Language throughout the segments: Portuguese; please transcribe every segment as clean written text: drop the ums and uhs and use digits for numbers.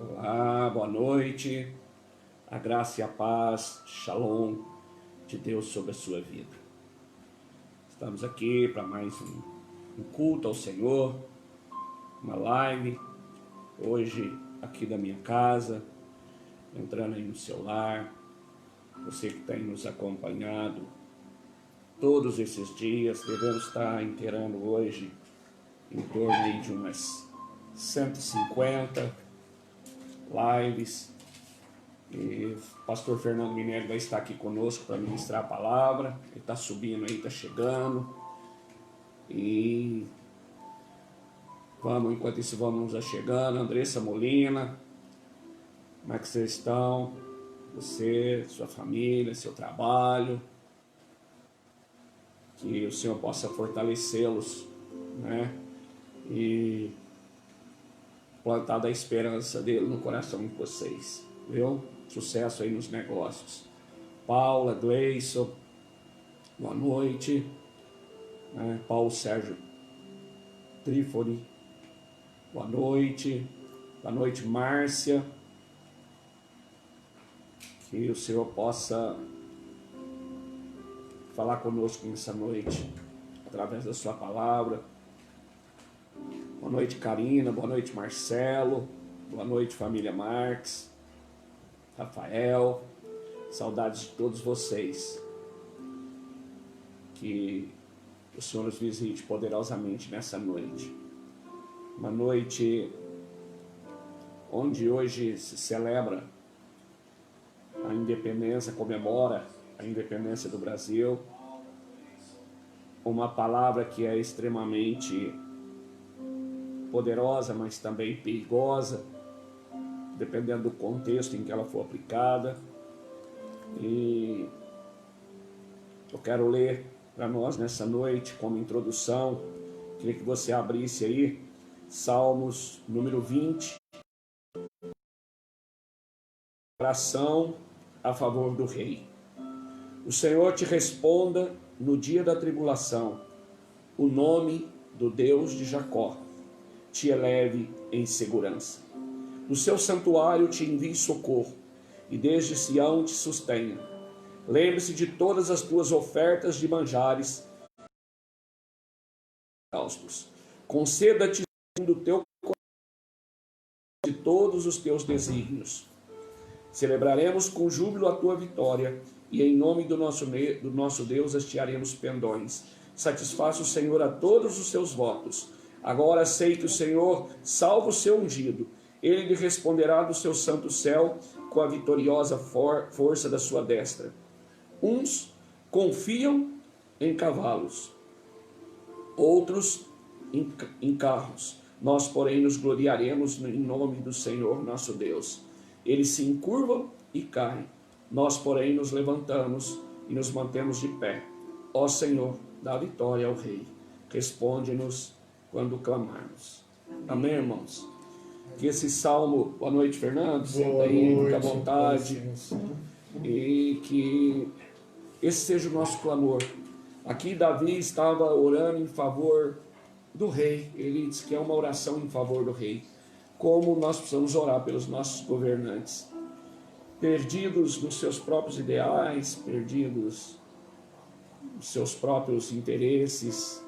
Olá, boa noite. A graça e a paz, shalom de Deus sobre a sua vida. Estamos aqui para mais um culto ao Senhor, uma live, hoje aqui da minha casa, entrando aí no seu lar. Você que tem nos acompanhado todos esses dias, devemos estar inteirando hoje em torno aí de umas 150 lives. E o pastor Fernando Minério vai estar aqui conosco para ministrar a palavra. Ele está subindo aí, está chegando. E enquanto isso vamos chegando. Andressa Molina, como é que vocês estão? Você, sua família, seu trabalho. Que o Senhor possa fortalecê-los, né? E plantar a esperança dele no coração de vocês, viu? Sucesso aí nos negócios. Paula, Gleison, boa noite. Paulo Sérgio Trífone, boa noite. Boa noite, Márcia. Que o Senhor possa falar conosco nessa noite, através da sua palavra. Boa noite, Karina. Boa noite, Marcelo. Boa noite, família Marques. Rafael. Saudades de todos vocês. Que o Senhor nos visite poderosamente nessa noite. Uma noite onde hoje se celebra a independência, comemora a independência do Brasil. Uma palavra que é extremamente poderosa, mas também perigosa, dependendo do contexto em que ela for aplicada. E eu quero ler para nós nessa noite, como introdução, queria que você abrisse aí, Salmos número 20, oração a favor do rei. O Senhor te responda no dia da tribulação, o nome do Deus de Jacó te eleve em segurança. Do seu santuário te envie socorro, e desde Sião te sustenha. Lembre-se de todas as tuas ofertas de manjares e holocaustos. Conceda-te segundo o teu coração de todos os teus desígnios. Celebraremos com júbilo a tua vitória, e em nome do nosso Deus hastearemos pendões. Satisfaça o Senhor a todos os seus votos. Agora sei que o Senhor salva o seu ungido. Ele lhe responderá do seu santo céu com a vitoriosa força da sua destra. Uns confiam em cavalos, outros em carros. Nós, porém, nos gloriaremos em nome do Senhor nosso Deus. Eles se encurvam e caem. Nós, porém, nos levantamos e nos mantemos de pé. Ó Senhor, dá vitória ao Rei. Responde-nos quando clamarmos. Amém, irmãos? Que esse salmo... Boa noite, Fernando. Senta aí, fica à vontade. E que esse seja o nosso clamor. Aqui Davi estava orando em favor do rei. Ele diz que é uma oração em favor do rei. Como nós precisamos orar pelos nossos governantes. Perdidos nos seus próprios ideais, perdidos nos seus próprios interesses,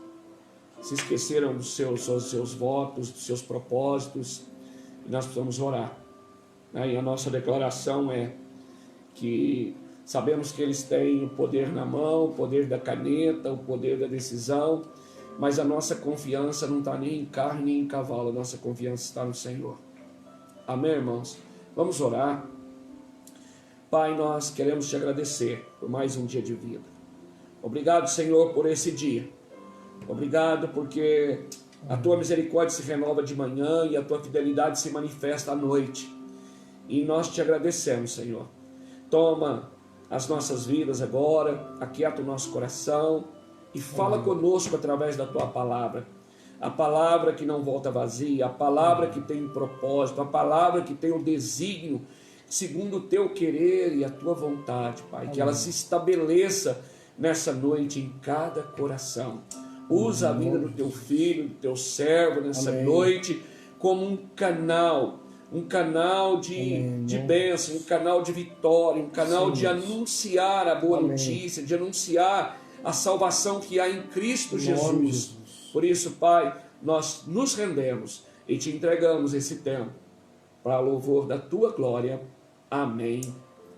se esqueceram dos seus votos, dos seus propósitos, e nós precisamos orar. E a nossa declaração é que sabemos que eles têm o poder na mão, o poder da caneta, o poder da decisão, mas a nossa confiança não está nem em carro nem em cavalo, a nossa confiança está no Senhor. Amém, irmãos? Vamos orar. Pai, nós queremos te agradecer por mais um dia de vida. Obrigado, Senhor, por esse dia. Obrigado porque a tua misericórdia se renova de manhã e a tua fidelidade se manifesta à noite. E nós te agradecemos, Senhor. Toma as nossas vidas agora, aquieta o nosso coração e fala conosco através da tua palavra. A palavra que não volta vazia, a palavra que tem um propósito, a palavra que tem um desígnio segundo o teu querer e a tua vontade, Pai. Que ela se estabeleça nessa noite em cada coração. Usa a vida do teu filho, do teu servo nessa noite como um canal um canal de bênção, um canal de vitória, um canal de anunciar a boa notícia, de anunciar a salvação que há em Cristo Jesus. Por isso, Pai, nós nos rendemos e te entregamos esse tempo para louvor da tua glória. Amém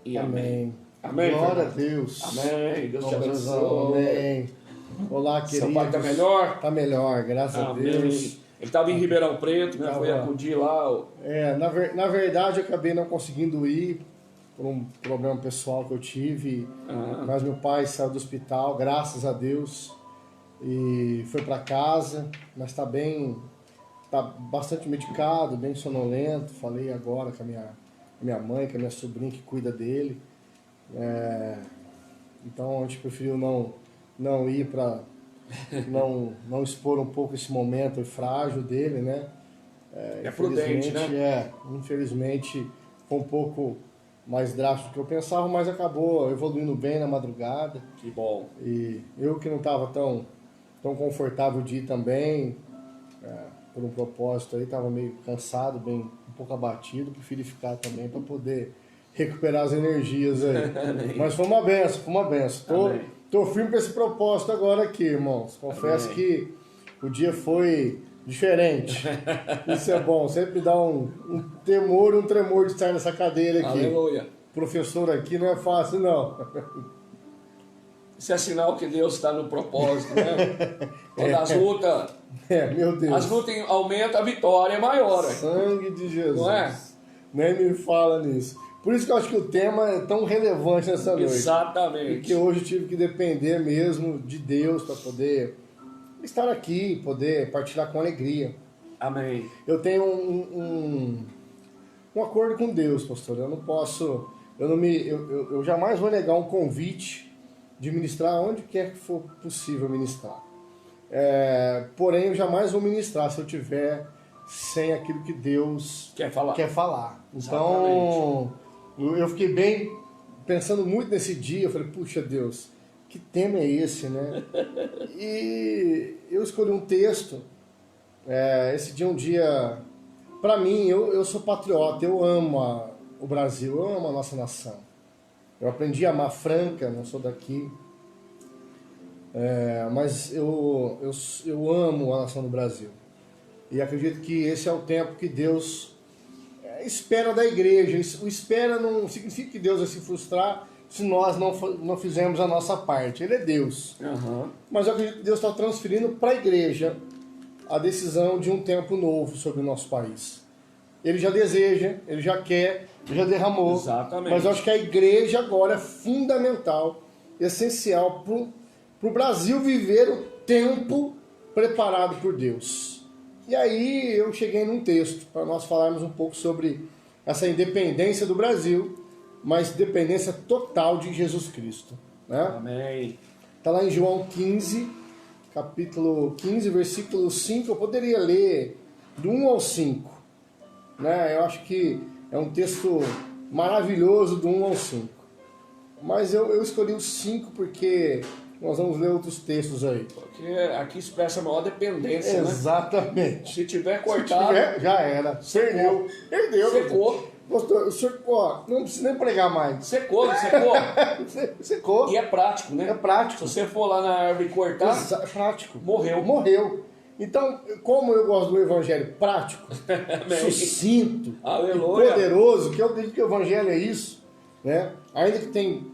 e amém. Amém. Glória a Deus. Amém. Deus te abençoe. Amém. Olá, queridos. Seu pai está melhor? Está melhor, graças a Deus. Ele estava em Ribeirão Preto, né? Foi acudir lá. Na verdade, eu acabei não conseguindo ir por um problema pessoal que eu tive. Mas meu pai saiu do hospital, graças a Deus, e foi para casa, mas está bem, está bastante medicado, bem sonolento. Falei agora com a minha mãe, com a minha sobrinha que cuida dele. Então a gente preferiu não ir para não expor um pouco esse momento frágil dele, né? É prudente, né? Infelizmente foi um pouco mais drástico do que eu pensava, mas acabou evoluindo bem na madrugada. Que bom. E eu que não estava tão confortável de ir também, por um propósito aí, estava meio cansado, um pouco abatido, preferi ficar também para poder recuperar as energias aí. Mas foi uma benção, Tô firme com esse propósito agora aqui, irmãos. Confesso que o dia foi diferente. Isso é bom. Sempre dá um temor, um tremor de estar nessa cadeira aqui. Aleluia. Professor aqui não é fácil, não. Isso é sinal que Deus está no propósito, né? Quando as lutas... meu Deus. As lutas aumentam, a vitória é maior. Sangue de Jesus. Não é? Nem me fala nisso. Por isso que eu acho que o tema é tão relevante nessa noite. Exatamente. Porque hoje eu tive que depender mesmo de Deus para poder estar aqui, poder partilhar com alegria. Amém. Eu tenho um acordo com Deus, pastor. Eu não posso, eu jamais vou negar um convite de ministrar onde quer que for possível ministrar. Porém, eu jamais vou ministrar se eu tiver sem aquilo que Deus quer falar. Então, eu fiquei bem pensando muito nesse dia. Eu falei, puxa Deus, que tema é esse, né? E eu escolhi um texto. Esse dia é um dia, para mim, eu sou patriota, eu amo o Brasil, eu amo a nossa nação. Eu aprendi a amar Franca, não sou daqui, mas eu amo a nação do Brasil. E acredito que esse é o tempo que Deus espera da igreja. O espera não significa que Deus vai se frustrar se nós não fizermos a nossa parte. Ele é Deus. Mas eu acredito que Deus está transferindo para a igreja a decisão de um tempo novo sobre o nosso país. Ele já deseja, ele já quer, ele já derramou. Exatamente. Mas eu acho que a igreja agora é fundamental, essencial para o Brasil viver o tempo preparado por Deus. E aí eu cheguei num texto para nós falarmos um pouco sobre essa independência do Brasil, mas dependência total de Jesus Cristo. Né? Amém. Está lá em João 15, capítulo 15, versículo 5. Eu poderia ler do 1 ao 5. Né? Eu acho que é um texto maravilhoso do 1 ao 5. Mas eu escolhi o 5 porque nós vamos ler outros textos aí. Porque aqui expressa a maior dependência, Exatamente. Né? Se tiver cortado... já era. Perdeu. Secou. Pastor, o senhor, não precisa nem pregar mais. Secou. Secou. E é prático, né? É prático. Se você for lá na árvore cortar... É prático. Morreu. Então, como eu gosto do evangelho prático, sucinto, e poderoso, que eu acredito que o evangelho é isso, né? Ainda que tem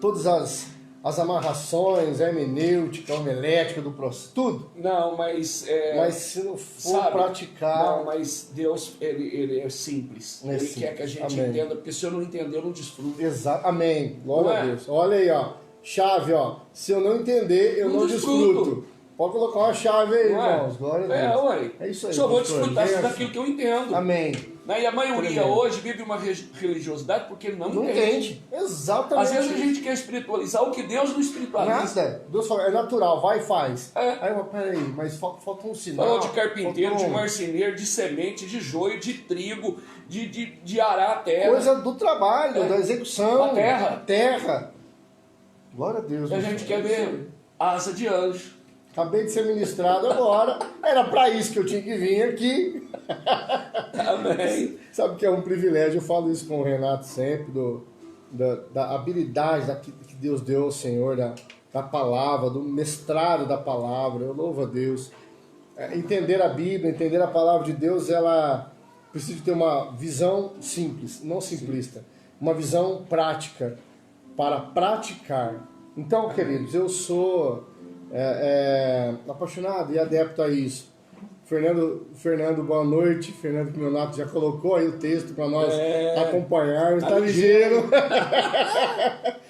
todas as amarrações, a hermenêutica, a homilética do processo, tudo. Não, mas... mas se não for praticar... Não, mas Deus, ele é simples. Ele simples. Quer que a gente entenda, porque se eu não entender, eu não desfruto. Exato. Amém. Glória a Deus. Olha aí, ó. Chave, ó. Se eu não entender, eu não desfruto. Pode colocar uma chave aí, irmãos. Glória a Deus. É isso aí. Só vou desfrutar daquilo que eu entendo. Amém. E a maioria hoje vive uma religiosidade porque não entende. Exatamente. Às vezes a gente quer espiritualizar o que Deus não espiritualiza. Nada. Deus fala, é natural, vai e faz. Aí, peraí, mas falta um sinal. Falou de carpinteiro, de marceneiro, de semente, de joio, de trigo, de arar a terra. Coisa do trabalho, da execução. A terra. Glória a Deus. E a gente quer ver asa de anjo. Acabei de ser ministrado agora. Era para isso que eu tinha que vir aqui. Amém. Sabe que é um privilégio, eu falo isso com o Renato sempre, da habilidade que Deus deu ao Senhor, da palavra, do mestrado da palavra. Eu louvo a Deus. Entender a Bíblia, entender a palavra de Deus, ela precisa ter uma visão simples, não simplista, uma visão prática, para praticar. Então, queridos, eu sou apaixonado e adepto a isso. Fernando, boa noite. Fernando Quimionato já colocou aí o texto para nós acompanharmos. Está ligeiro.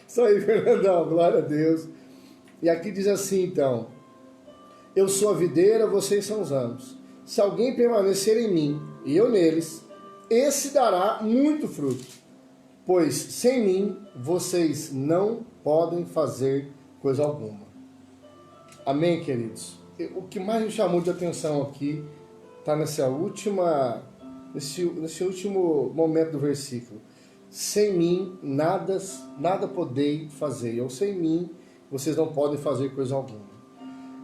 Isso aí, Fernandão. Glória a Deus. E aqui diz assim, então. Eu sou a videira, vocês são os ramos. Se alguém permanecer em mim e eu neles, esse dará muito fruto. Pois sem mim, vocês não podem fazer coisa alguma. Amém, queridos? O que mais me chamou de atenção aqui está nesse último momento do versículo. Sem mim, nada podei fazer. Ou sem mim, vocês não podem fazer coisa alguma.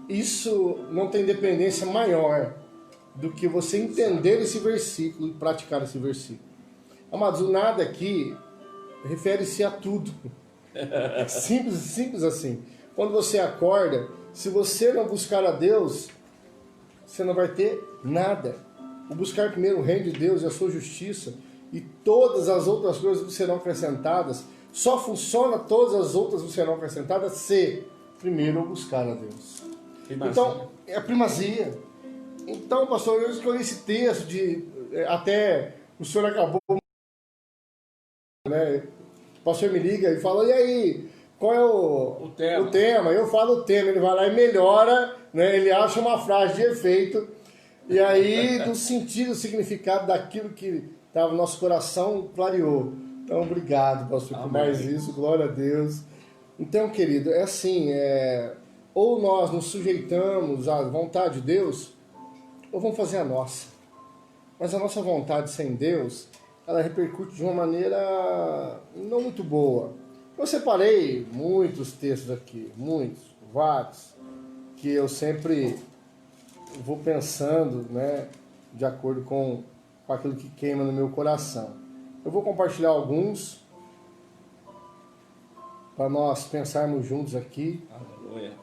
Isso não tem dependência maior do que você entender esse versículo e praticar esse versículo. Amados, o nada aqui refere-se a tudo. Simples assim. Quando você acorda, se você não buscar a Deus, você não vai ter nada. O buscar primeiro o reino de Deus e a sua justiça, e todas as outras coisas serão acrescentadas. Só funciona todas as outras serão acrescentadas se primeiro eu buscar a Deus. Primazia. Então, é a primazia. Então, pastor, eu escolhi esse texto até o senhor acabou, né? O pastor me liga e fala, e aí, qual é o tema? Eu falo o tema, ele vai lá e melhora, né? Ele acha uma frase de efeito, e aí do sentido, do significado daquilo que estava no nosso coração, clareou. Então, obrigado, pastor, por mais isso, glória a Deus. Então, querido, é assim, ou nós nos sujeitamos à vontade de Deus, ou vamos fazer a nossa. Mas a nossa vontade sem Deus, ela repercute de uma maneira não muito boa. Eu separei muitos textos aqui, vários, que eu sempre vou pensando, né, de acordo com aquilo que queima no meu coração. Eu vou compartilhar alguns para nós pensarmos juntos aqui. Aleluia.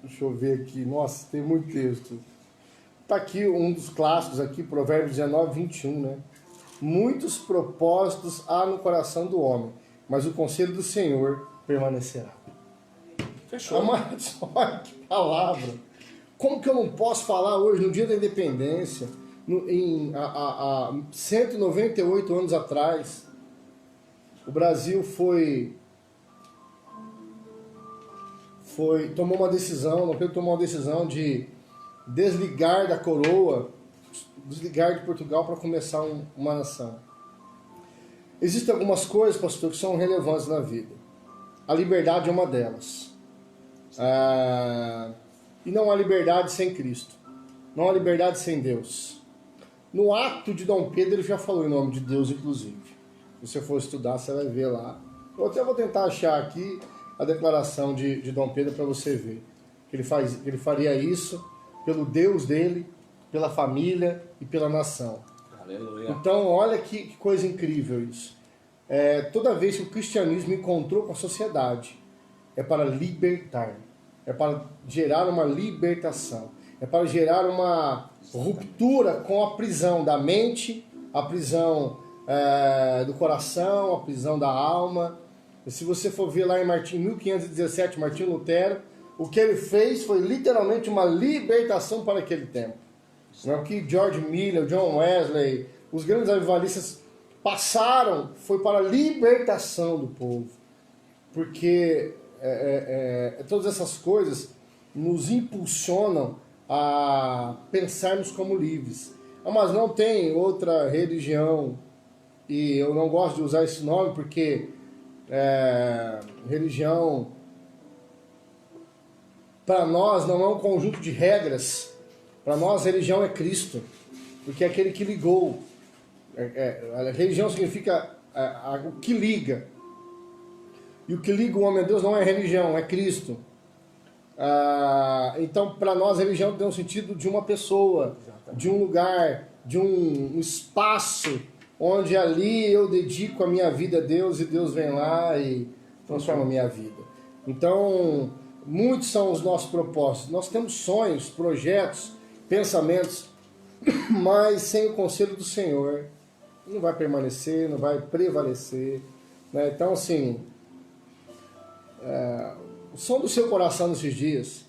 Deixa eu ver aqui. Nossa, tem muito texto. Está aqui um dos clássicos aqui, Provérbios 19, 21, né? Muitos propósitos há no coração do homem, mas o conselho do Senhor permanecerá. Fechou. Amados, olha que palavra. Como que eu não posso falar hoje, no dia da independência, há 198 anos atrás, o Brasil tomou uma decisão de desligar da coroa, desligar de Portugal para começar uma nação. Existem algumas coisas, pastor, que são relevantes na vida. A liberdade é uma delas. E não há liberdade sem Cristo. Não há liberdade sem Deus. No ato de Dom Pedro, ele já falou em nome de Deus, inclusive. Se você for estudar, você vai ver lá. Eu até vou tentar achar aqui a declaração de Dom Pedro para você ver. Que ele faria isso pelo Deus dele, pela família e pela nação. Aleluia. Então, olha que coisa incrível isso. Toda vez que o cristianismo encontrou com a sociedade, é para libertar, é para gerar uma libertação, é para gerar uma ruptura com a prisão da mente, a prisão do coração, a prisão da alma. E se você for ver lá em 1517, Martinho Lutero, o que ele fez foi literalmente uma libertação para aquele tempo. O que George Miller, John Wesley, os grandes avivalistas passaram foi para a libertação do povo. Porque todas essas coisas nos impulsionam a pensarmos como livres. Mas não tem outra religião, e eu não gosto de usar esse nome porque religião para nós não é um conjunto de regras. Para nós, religião é Cristo, porque é aquele que ligou. A religião significa o que liga. E o que liga o homem a Deus não é religião, é Cristo. Então, para nós, a religião tem um sentido de uma pessoa, de um lugar, de um espaço onde ali eu dedico a minha vida a Deus e Deus vem lá e transforma a minha vida. Então, muitos são os nossos propósitos. Nós temos sonhos, projetos, pensamentos, mas sem o conselho do Senhor não vai permanecer, não vai prevalecer, né? Então, assim, o som do seu coração nesses dias,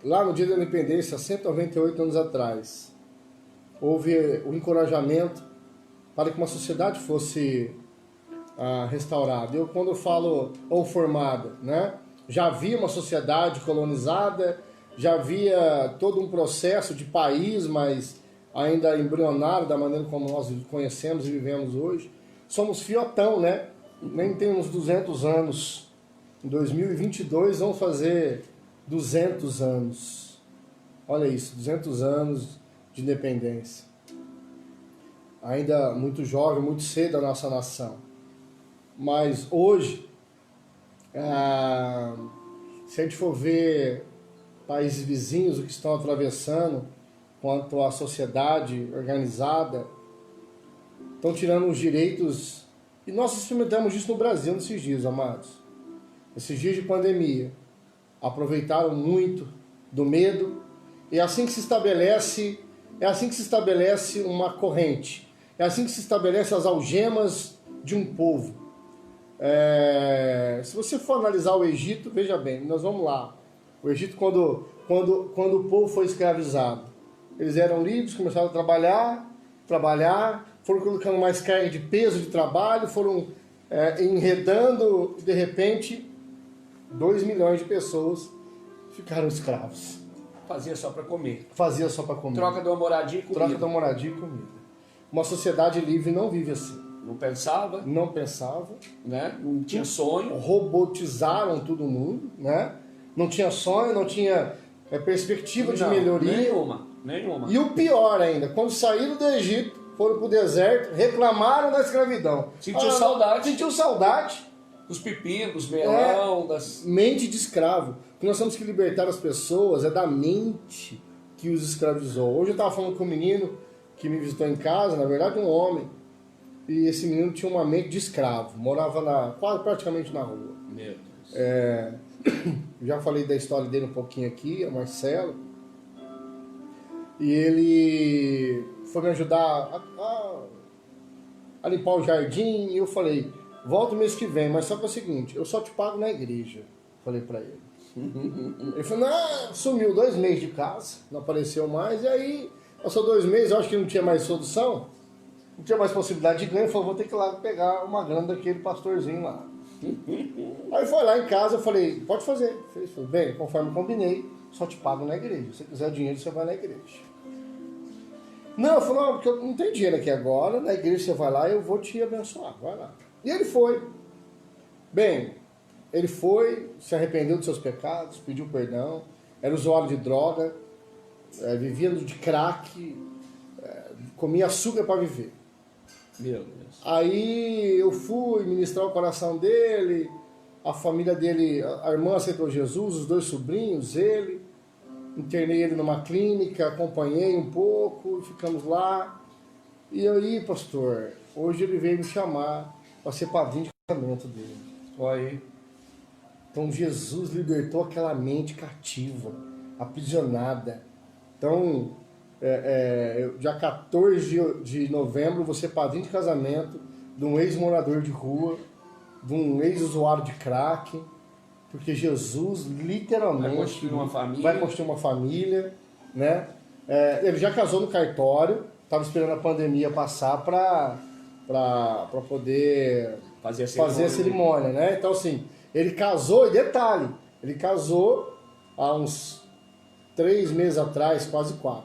lá no dia da independência, 198 anos atrás, houve o encorajamento para que uma sociedade fosse restaurada. Quando eu falo ou formada, né? Já havia uma sociedade colonizada, já havia todo um processo de país, mas ainda embrionário da maneira como nós conhecemos e vivemos hoje. Somos fiotão, né? Nem tem uns 200 anos. Em 2022 vamos fazer 200 anos. Olha isso, 200 anos de independência. Ainda muito jovem, muito cedo a nossa nação. Mas hoje, se a gente for ver países vizinhos, o que estão atravessando, quanto à sociedade organizada, estão tirando os direitos, e nós experimentamos isso no Brasil nesses dias, amados. Esses dias de pandemia, aproveitaram muito do medo, e é assim que se estabelece uma corrente, é assim que se estabelece as algemas de um povo. Se você for analisar o Egito, veja bem, nós vamos lá. O Egito, quando o povo foi escravizado, eles eram livres, começaram a trabalhar, foram colocando mais carga de peso de trabalho, foram enredando, e de repente, 2 milhões de pessoas ficaram escravos. Fazia só para comer. Troca de uma moradia e comida. Uma sociedade livre não vive assim. Não pensava. Né? Não tinha sonho. Robotizaram todo mundo, né? Não tinha sonho, não tinha perspectiva de melhoria. Nenhuma. E o pior ainda, quando saíram do Egito, foram para o deserto, reclamaram da escravidão. Sentiu saudade. Dos pepinos, melão, das... Mente de escravo. O que nós temos que libertar as pessoas é da mente que os escravizou. Hoje eu estava falando com um menino que me visitou em casa, na verdade um homem, e esse menino tinha uma mente de escravo, morava quase praticamente na rua. Meu Deus. Já falei da história dele um pouquinho aqui, é o Marcelo. E ele foi me ajudar a limpar o jardim, e eu falei, volta o mês que vem, mas só que é o seguinte, eu só te pago na igreja. Falei pra ele. Ele falou, não, sumiu 2 meses de casa, não apareceu mais, e aí passou 2 meses, eu acho que não tinha mais solução, não tinha mais possibilidade de ganho, ele falou, vou ter que ir lá pegar uma grana daquele pastorzinho lá. Aí foi lá em casa, eu falei, pode fazer. Ele falou, bem, conforme combinei, só te pago na igreja. Se você quiser dinheiro, você vai na igreja. Não, eu falei, não, porque eu não tenho dinheiro aqui agora, na igreja você vai lá e eu vou te abençoar, vai lá. E ele foi. Bem, ele foi, se arrependeu dos seus pecados, pediu perdão, era usuário de droga, vivia de crack, comia açúcar para viver. Meu Deus. Aí eu fui ministrar o coração dele, a família dele, a irmã aceitou Jesus, os 2 sobrinhos, ele. Internei ele numa clínica, acompanhei um pouco, ficamos lá. E aí, pastor, hoje ele veio me chamar para ser padrinho de casamento dele. Olha aí. Então Jesus libertou aquela mente cativa, aprisionada. Então, dia 14 de novembro, vou ser padrinho de casamento de um ex-morador de rua, de um ex-usuário de crack, porque Jesus literalmente vai construir uma família, né? Ele já casou no cartório, estava esperando a pandemia passar para poder fazer a cerimônia, né? Então, assim, ele casou, e detalhe, ele casou há uns 3 meses atrás, quase 4.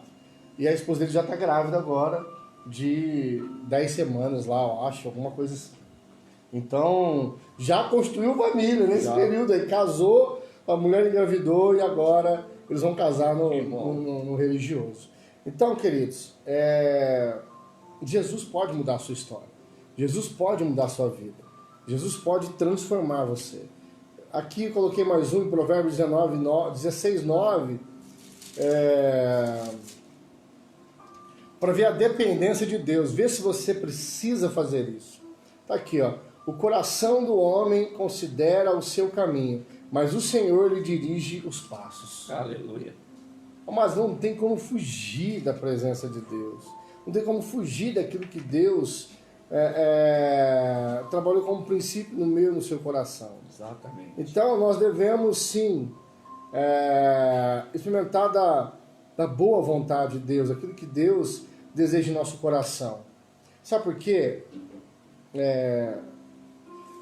E a esposa dele já está grávida agora, de 10 semanas lá, eu acho, alguma coisa assim. Então, já construiu família nesse período aí. Casou, a mulher engravidou e agora eles vão casar no religioso. Então, queridos, Jesus pode mudar a sua história. Jesus pode mudar a sua vida. Jesus pode transformar você. Aqui eu coloquei mais um em Provérbios 16, 9, para ver a dependência de Deus, ver se você precisa fazer isso. Está aqui, ó. O coração do homem considera o seu caminho, mas o Senhor lhe dirige os passos. Aleluia. Mas não tem como fugir da presença de Deus. Não tem como fugir daquilo que Deus trabalhou como princípio no meu e no seu coração. Exatamente. Então nós devemos sim experimentar da boa vontade de Deus, aquilo que Deus deseja em nosso coração. Sabe por quê?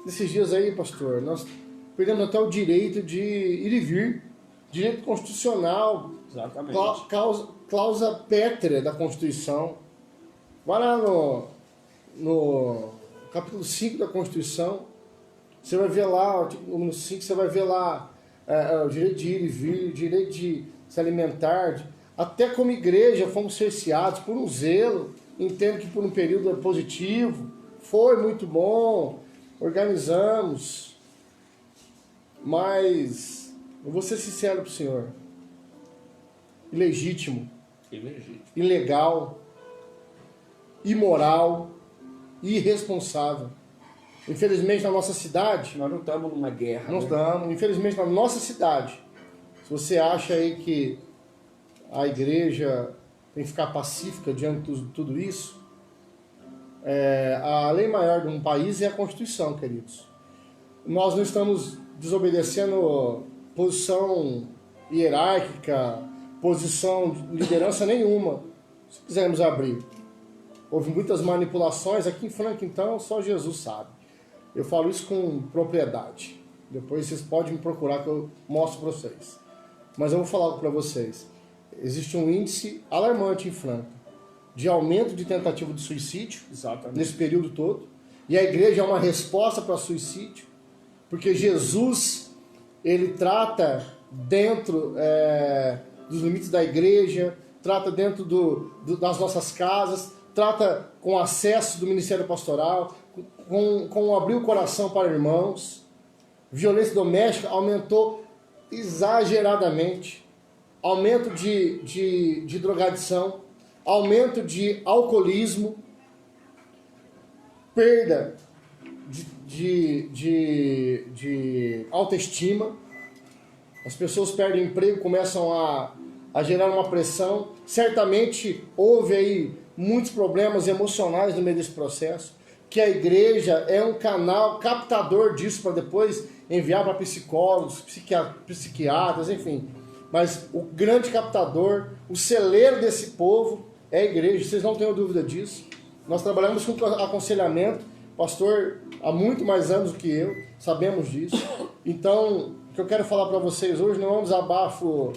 Nesses dias aí, pastor, nós perdemos até o direito de ir e vir, direito constitucional, Exatamente. cláusula pétrea da Constituição. Vai lá no capítulo 5 da Constituição, você vai ver lá, no 5 você vai ver lá o direito de ir e vir, o direito de se alimentar, até como igreja fomos cerceados por um zelo, entendo que por um período positivo, foi muito bom, organizamos, mas eu vou ser sincero para o senhor, ilegítimo, ilegal, imoral, irresponsável. Infelizmente na nossa cidade... Nós não estamos numa guerra. Não estamos. Infelizmente na nossa cidade, se você acha aí que a igreja tem que ficar pacífica diante de tudo isso, a lei maior de um país é a Constituição, queridos. Nós não estamos desobedecendo posição hierárquica, posição de liderança nenhuma, se quisermos abrir. Houve muitas manipulações aqui em Franca, então só Jesus sabe. Eu falo isso com propriedade. Depois vocês podem me procurar que eu mostro para vocês. Mas eu vou falar para vocês. Existe um índice alarmante em Franca de aumento de tentativa de suicídio. Exatamente. Nesse período todo. E a igreja é uma resposta para suicídio. Porque Jesus, ele trata dentro dos limites da igreja, trata dentro das nossas casas, trata com acesso do ministério pastoral, com abrir o coração para irmãos. Violência doméstica aumentou exageradamente. Aumento de drogadição, aumento de alcoolismo, perda de autoestima. As pessoas perdem emprego, começam a gerar uma pressão. Certamente houve aí muitos problemas emocionais no meio desse processo, que a igreja é um canal captador disso para depois enviar para psicólogos, psiquiatras, enfim. Mas o grande captador, o celeiro desse povo é a igreja, vocês não tenham dúvida disso. Nós trabalhamos com aconselhamento, pastor há muito mais anos do que eu, sabemos disso. Então, o que eu quero falar para vocês hoje não é um desabafo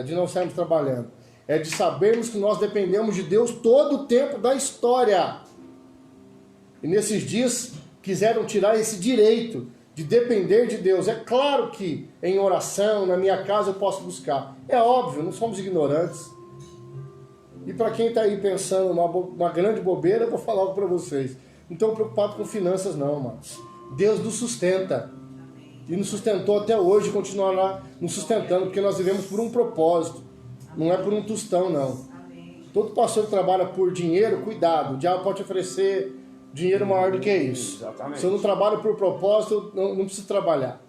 de não estarmos trabalhando, é de sabermos que nós dependemos de Deus todo o tempo da história. E nesses dias quiseram tirar esse direito de depender de Deus. É claro que em oração, na minha casa eu posso buscar. É óbvio, não somos ignorantes. E para quem está aí pensando uma grande bobeira, eu vou falar algo para vocês. Não estou preocupado com finanças não, amados. Deus nos sustenta. E nos sustentou até hoje e continuará nos sustentando, porque nós vivemos por um propósito. Não é por um tostão, não. Todo pastor que trabalha por dinheiro, cuidado. O diabo pode oferecer dinheiro maior do que isso. Exatamente. Se eu não trabalho por propósito, não preciso trabalhar.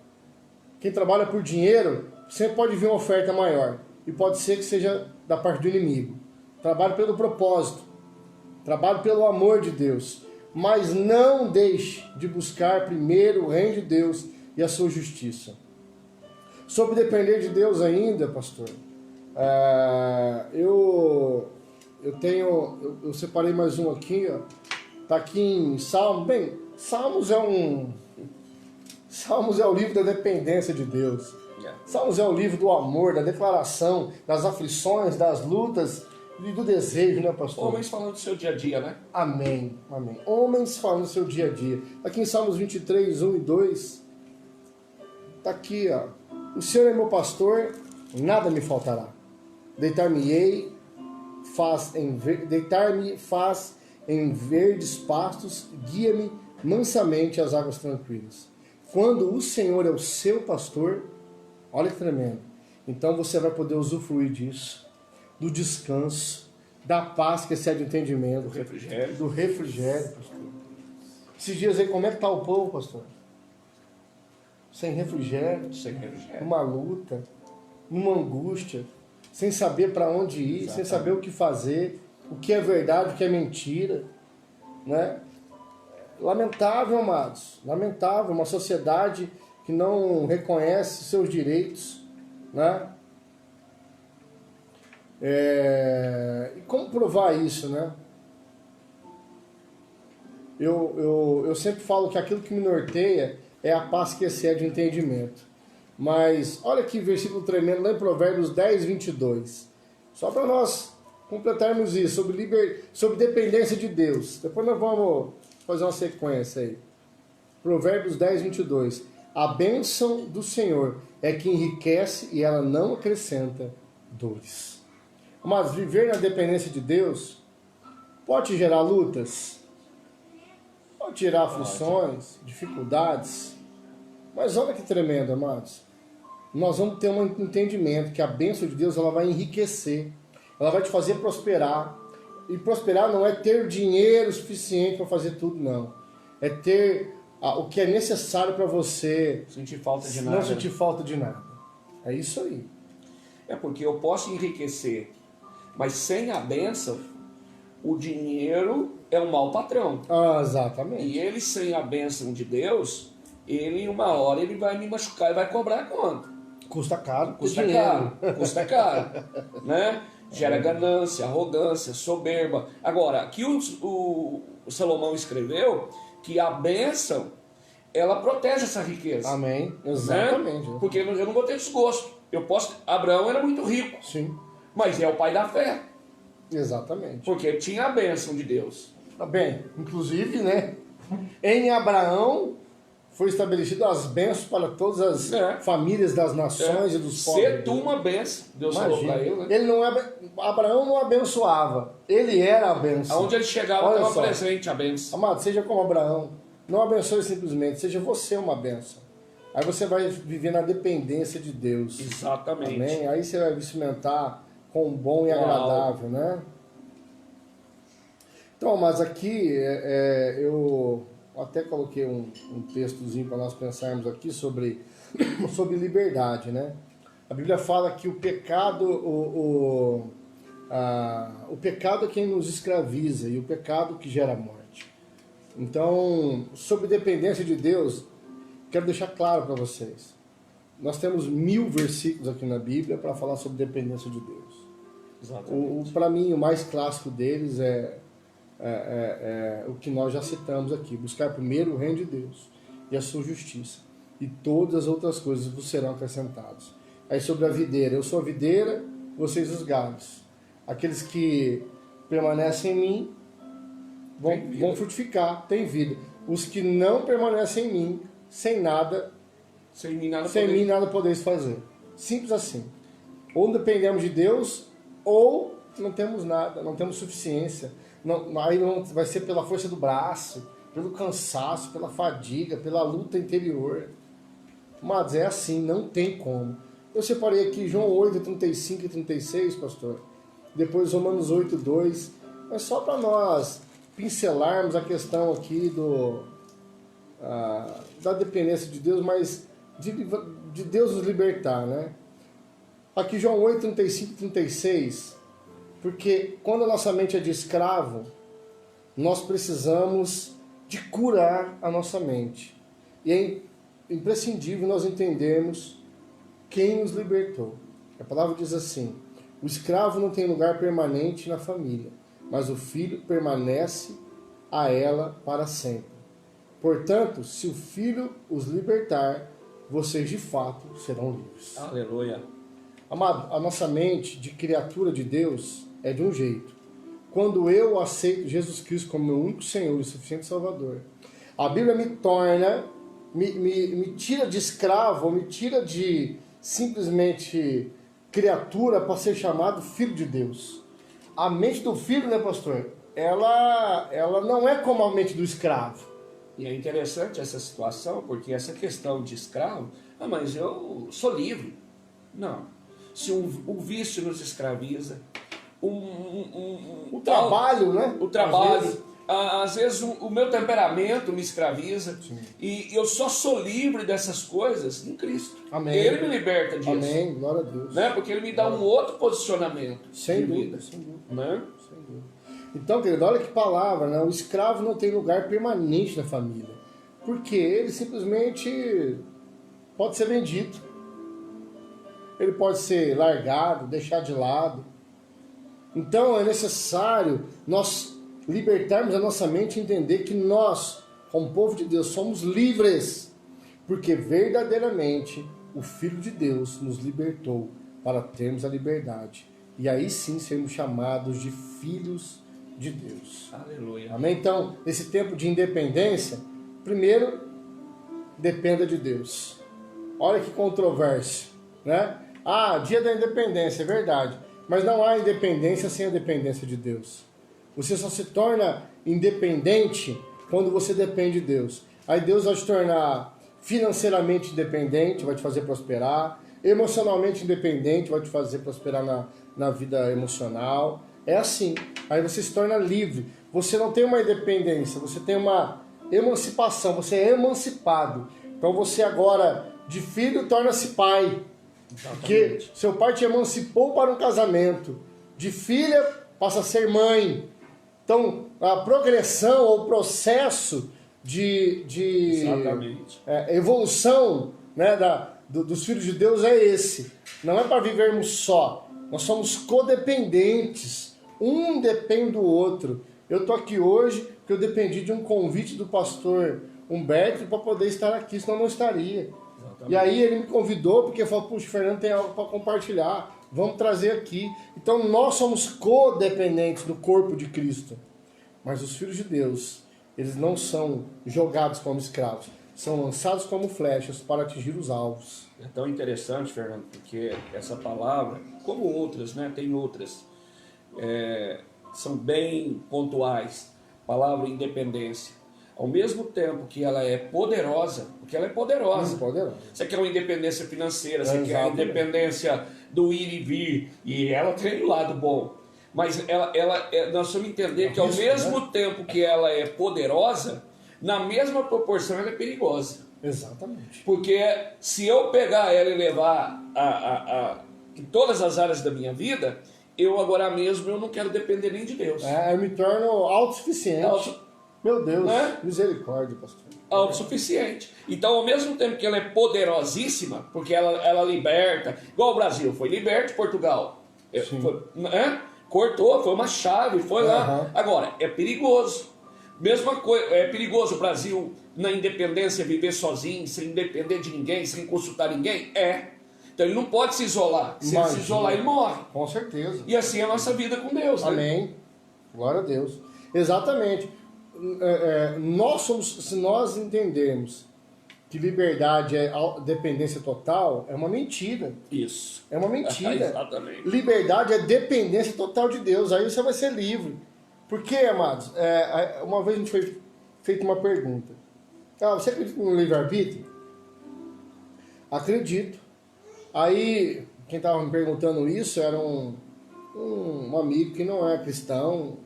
Quem trabalha por dinheiro, sempre pode vir uma oferta maior. E pode ser que seja da parte do inimigo. Trabalhe pelo propósito. Trabalhe pelo amor de Deus. Mas não deixe de buscar primeiro o reino de Deus e a sua justiça. Sobre depender de Deus ainda, pastor, eu separei mais um aqui, ó. Tá aqui em Salmos. Bem, Salmos é o livro da dependência de Deus. Salmos é o livro do amor, da declaração, das aflições, das lutas e do desejo, né, pastor? Homens falando do seu dia a dia, né? Amém, amém. Homens falando do seu dia a dia. Aqui em Salmos 23, 1 e 2, tá aqui, ó. O Senhor é meu pastor, nada me faltará. Deitar-me faz em verdes pastos, guia-me mansamente às águas tranquilas. Quando o Senhor é o seu pastor, olha que tremendo. Então você vai poder usufruir disso, do descanso, da paz que excede o entendimento, do refrigério, pastor. Esses dias aí, como é que está o povo, pastor? Sem refrigério, numa luta, numa angústia, sem saber para onde ir, exatamente, sem saber o que fazer, o que é verdade, o que é mentira, né? Lamentável, amados, lamentável, uma sociedade que não reconhece seus direitos, né? E como provar isso, né? Eu sempre falo que aquilo que me norteia é a paz que excede o entendimento. Mas olha que versículo tremendo lá em Provérbios 10, 22. Só para nós completarmos isso, sobre dependência de Deus. Depois nós vamos fazer uma sequência aí. Provérbios 10, 22. A bênção do Senhor é que enriquece e ela não acrescenta dores. Mas viver na dependência de Deus pode gerar lutas, pode gerar aflições, dificuldades. Mas olha que tremendo, amados. Nós vamos ter um entendimento que a bênção de Deus ela vai enriquecer, ela vai te fazer prosperar. E prosperar não é ter dinheiro suficiente para fazer tudo, não. É ter o que é necessário para você sentir falta de não sentir falta de nada. É isso aí. É porque eu posso enriquecer, mas sem a bênção, o dinheiro é um mau patrão. Exatamente. E ele sem a bênção de Deus, ele uma hora ele vai me machucar e vai cobrar quanto? Custa caro. Custa caro. Custa caro. Né? Gera ganância, arrogância, soberba. Agora, aqui o Salomão escreveu que a bênção, ela protege essa riqueza. Amém. Exatamente. Né? Porque eu não vou ter desgosto. Abraão era muito rico. Sim. Mas é o pai da fé. Exatamente. Porque ele tinha a bênção de Deus. Tá bem. Inclusive, né? Em Abraão foi estabelecido as bênçãos para todas as famílias das nações e dos povos. Ser tu uma bênção, Deus falou para ele, né? Abraão não abençoava, ele era a bênção. Aonde ele chegava estava presente a bênção. Amado, seja como Abraão, não abençoe simplesmente, seja você uma bênção. Aí você vai viver na dependência de Deus. Exatamente. Amém? Aí você vai experimentar com o bom e agradável, né? Então, mas aqui eu até coloquei um textozinho para nós pensarmos aqui sobre liberdade, né? A Bíblia fala que o pecado, o pecado é quem nos escraviza e o pecado que gera morte. Então, sobre dependência de Deus, quero deixar claro para vocês. Nós temos 1000 versículos aqui na Bíblia para falar sobre dependência de Deus. Exatamente. Para mim, o mais clássico deles é o que nós já citamos aqui: buscar primeiro o reino de Deus e a sua justiça, e todas as outras coisas vos serão acrescentadas. Aí sobre a videira: eu sou a videira, vocês os galhos. Aqueles que permanecem em mim vão frutificar, têm vida. Os que não permanecem em mim, sem mim nada podeis fazer. Simples assim. Ou dependemos de Deus, ou não temos nada, não temos suficiência. Aí não vai ser pela força do braço, pelo cansaço, pela fadiga, pela luta interior. Mas é assim, não tem como. Eu separei aqui João 8, 35 e 36, pastor. Depois Romanos 8, 2. Mas só para nós pincelarmos a questão aqui da dependência de Deus, mas de Deus nos libertar, né? Aqui João 8, 35 e 36. Porque quando a nossa mente é de escravo, nós precisamos de curar a nossa mente. E é imprescindível nós entendermos quem nos libertou. A palavra diz assim: o escravo não tem lugar permanente na família, mas o filho permanece a ela para sempre. Portanto, se o filho os libertar, vocês de fato serão livres. Aleluia. Amado, a nossa mente de criatura de Deus é de um jeito. Quando eu aceito Jesus Cristo como meu único Senhor e suficiente Salvador, a Bíblia me tira de escravo, me tira de simplesmente criatura para ser chamado filho de Deus. A mente do filho, né, pastor? Ela não é como a mente do escravo. E é interessante essa situação, porque essa questão de escravo, mas eu sou livre. Não. Se o vício nos escraviza, o trabalho, né? O trabalho. Às vezes o meu temperamento me escraviza. Sim. E eu só sou livre dessas coisas em Cristo. Amém. Ele me liberta disso. Amém, glória a Deus. Né? Porque ele me dá um outro posicionamento. Sem de dúvida, vida. sem dúvida. Né? Sem dúvida. Então, querido, olha que palavra, né? O escravo não tem lugar permanente na família. Porque ele simplesmente pode ser vendido. Ele pode ser largado, deixado de lado. Então é necessário nós libertarmos a nossa mente e entender que nós, como povo de Deus, somos livres. Porque verdadeiramente o Filho de Deus nos libertou para termos a liberdade. E aí sim sermos chamados de filhos de Deus. Aleluia. Amém? Então, nesse tempo de independência, primeiro, dependa de Deus. Olha que controvérsia, né? Dia da independência, é verdade. Mas não há independência sem a dependência de Deus. Você só se torna independente quando você depende de Deus. Aí Deus vai te tornar financeiramente independente, vai te fazer prosperar. Emocionalmente independente, vai te fazer prosperar na vida emocional. É assim. Aí você se torna livre. Você não tem uma independência, você tem uma emancipação. Você é emancipado. Então você agora, de filho, torna-se pai. Porque seu pai te emancipou para um casamento. De filha, passa a ser mãe. Então, a progressão ou o processo de evolução, né, dos filhos de Deus é esse. Não é para vivermos só. Nós somos codependentes. Um depende do outro. Eu estou aqui hoje porque eu dependi de um convite do pastor Humberto para poder estar aqui, senão eu não estaria. Exatamente. E aí ele me convidou porque falou, puxa, Fernando tem algo para compartilhar. Vamos trazer aqui. Então nós somos codependentes do corpo de Cristo. Mas os filhos de Deus, eles não são jogados como escravos. São lançados como flechas para atingir os alvos. É tão interessante, Fernando, porque essa palavra, como outras, né, tem outras, são bem pontuais. Palavra independência. Ao mesmo tempo que ela é poderosa, porque ela é poderosa. Você quer uma independência financeira, você quer a independência do ir e vir, e ela tem um lado bom. Mas nós vamos entender que ao mesmo tempo que ela é poderosa, na mesma proporção ela é perigosa. Exatamente. Porque se eu pegar ela e levar em todas as áreas da minha vida, eu agora mesmo eu não quero depender nem de Deus. Eu me torno autossuficiente. Meu Deus, né? Misericórdia, pastor. Autossuficiente. Então, ao mesmo tempo que ela é poderosíssima, porque ela liberta, igual o Brasil, foi liberto Portugal. Cortou, foi uma chave, foi lá. Agora, é perigoso. Mesma coisa, é perigoso o Brasil, na independência, viver sozinho, sem depender de ninguém, sem consultar ninguém? Então ele não pode se isolar. Se ele se isolar, ele morre. Com certeza. E assim é a nossa vida com Deus. Amém. Né? Glória a Deus. Exatamente. Se nós entendermos que liberdade é dependência total, é uma mentira. Isso. É uma mentira. Exatamente. Liverdade é dependência total de Deus. Aí você vai ser livre. Por quê, amados? Uma vez a gente foi feita uma pergunta. Você acredita no livre-arbítrio? Acredito. Aí, quem estava me perguntando isso era um amigo que não é cristão.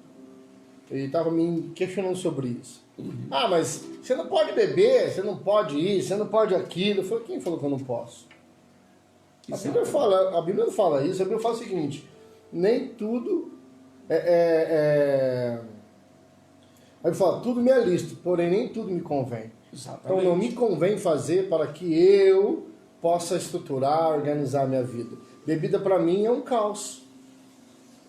Ele estava me questionando sobre isso. Mas você não pode beber, você não pode isso, você não pode aquilo. Eu falei, quem falou que eu não posso? A Bíblia não fala isso. A Bíblia fala o seguinte, nem tudo Aí ele fala, tudo me é lícito, porém nem tudo me convém. Exatamente. Então não me convém fazer para que eu possa estruturar, organizar a minha vida. Bebida para mim é um caos.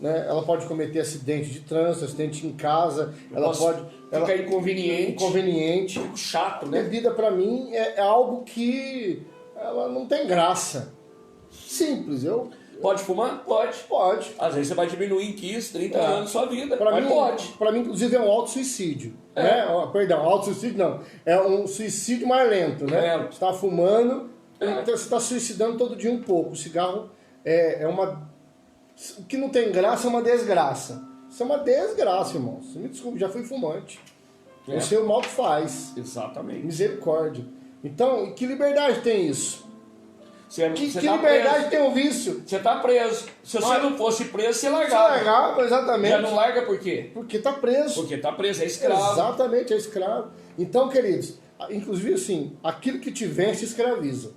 Né? Ela pode cometer acidente de trânsito, acidente em casa, ela pode ficar inconveniente, chato, né? Bebida para mim é algo que ela não tem graça. Simples, Pode fumar? Pode. Às vezes você vai diminuir em 15, 30 anos sua vida, mas pode. Para mim, inclusive, é um autossuicídio. Né? Perdão, autossuicídio não. É um suicídio mais lento, né? Você está fumando, então você está suicidando todo dia um pouco. O cigarro é uma... O que não tem graça é uma desgraça. Isso é uma desgraça, irmão. Você me desculpe, já fui fumante. Eu sei o mal que faz. Exatamente. Misericórdia. Então, que liberdade tem isso? Que tá liberdade preso. tem o vício? Você está preso. Se você não fosse preso, você Você largava. largava, exatamente. Já não larga por quê? Porque está preso. Porque está preso, é escravo. Exatamente, é escravo. Então, queridos, inclusive assim, aquilo que te vence escraviza.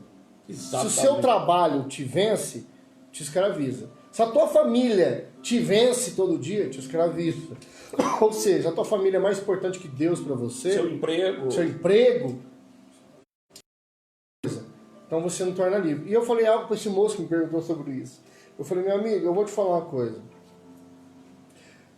Exatamente. Se o seu trabalho te vence, te escraviza. Se a tua família te vence todo dia, te escraviza. Ou seja, a tua família é mais importante que Deus para você. Seu emprego. Seu emprego. Então você não torna livre. E eu falei algo para esse moço que me perguntou sobre isso. Eu falei, meu amigo, eu vou te falar uma coisa.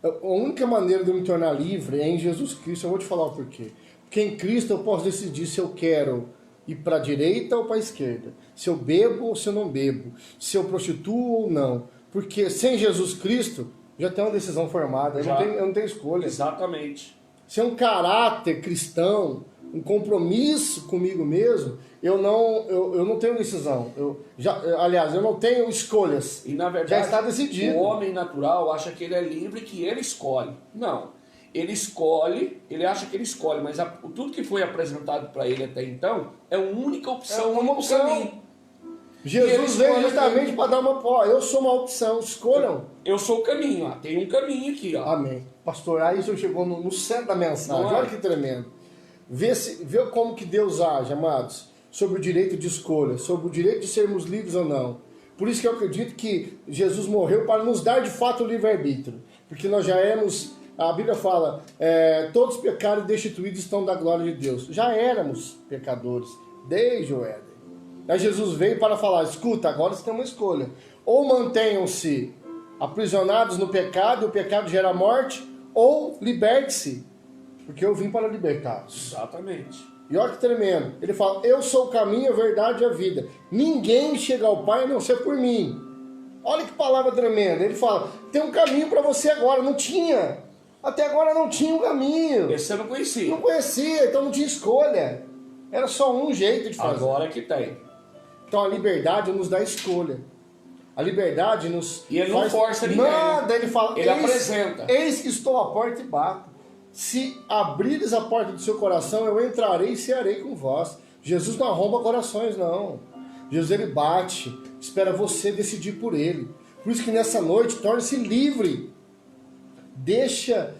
A única maneira de eu me tornar livre é em Jesus Cristo. Eu vou te falar o porquê. Porque em Cristo eu posso decidir se eu quero ir para a direita ou para a esquerda. Se eu bebo ou se eu não bebo. Se eu prostituo ou não. Porque sem Jesus Cristo, já tem uma decisão formada. Eu não tenho escolha. Exatamente. Se é um caráter cristão, um compromisso comigo mesmo, eu não tenho decisão. Aliás, eu não tenho escolhas. E na verdade, já está decidido. O homem natural acha que ele é livre, que ele escolhe. Não. Ele escolhe, ele acha que ele escolhe, mas tudo que foi apresentado para ele até então é uma única opção, uma opção. caminho. Jesus veio justamente para dar uma... Ó, eu sou uma opção, escolham. Eu sou o caminho, ó. Tem um caminho aqui, ó. Amém. Pastor, aí você chegou no centro da mensagem. Olha que tremendo. Vê como que Deus age, amados, sobre o direito de escolha, sobre o direito de sermos livres ou não. Por isso que eu acredito que Jesus morreu para nos dar de fato o livre-arbítrio. Porque nós já éramos, a Bíblia fala, todos pecaram e destituídos estão da glória de Deus. Já éramos pecadores, desde o Éden. Aí Jesus veio para falar, escuta, agora você tem uma escolha. Ou mantenham-se aprisionados no pecado, e o pecado gera morte, ou liberte-se, porque eu vim para libertá-los. Exatamente. E olha que tremendo. Ele fala, eu sou o caminho, a verdade e a vida. Ninguém chega ao Pai a não ser por mim. Olha que palavra tremenda. Ele fala, tem um caminho para você agora. Não tinha. Até agora não tinha um caminho. Esse você não conhecia. Não conhecia, então não tinha escolha. Era só um jeito de fazer. Agora que tem. Então a liberdade nos dá escolha. A liberdade nos... E ele não força ninguém. Nada, ele fala... Ele apresenta. Eis que estou à porta e bato. Se abrires a porta do seu coração, eu entrarei e cearei com vós. Jesus não arromba corações, não. Jesus, ele bate, espera você decidir por ele. Por isso que nessa noite, torne-se livre. Deixa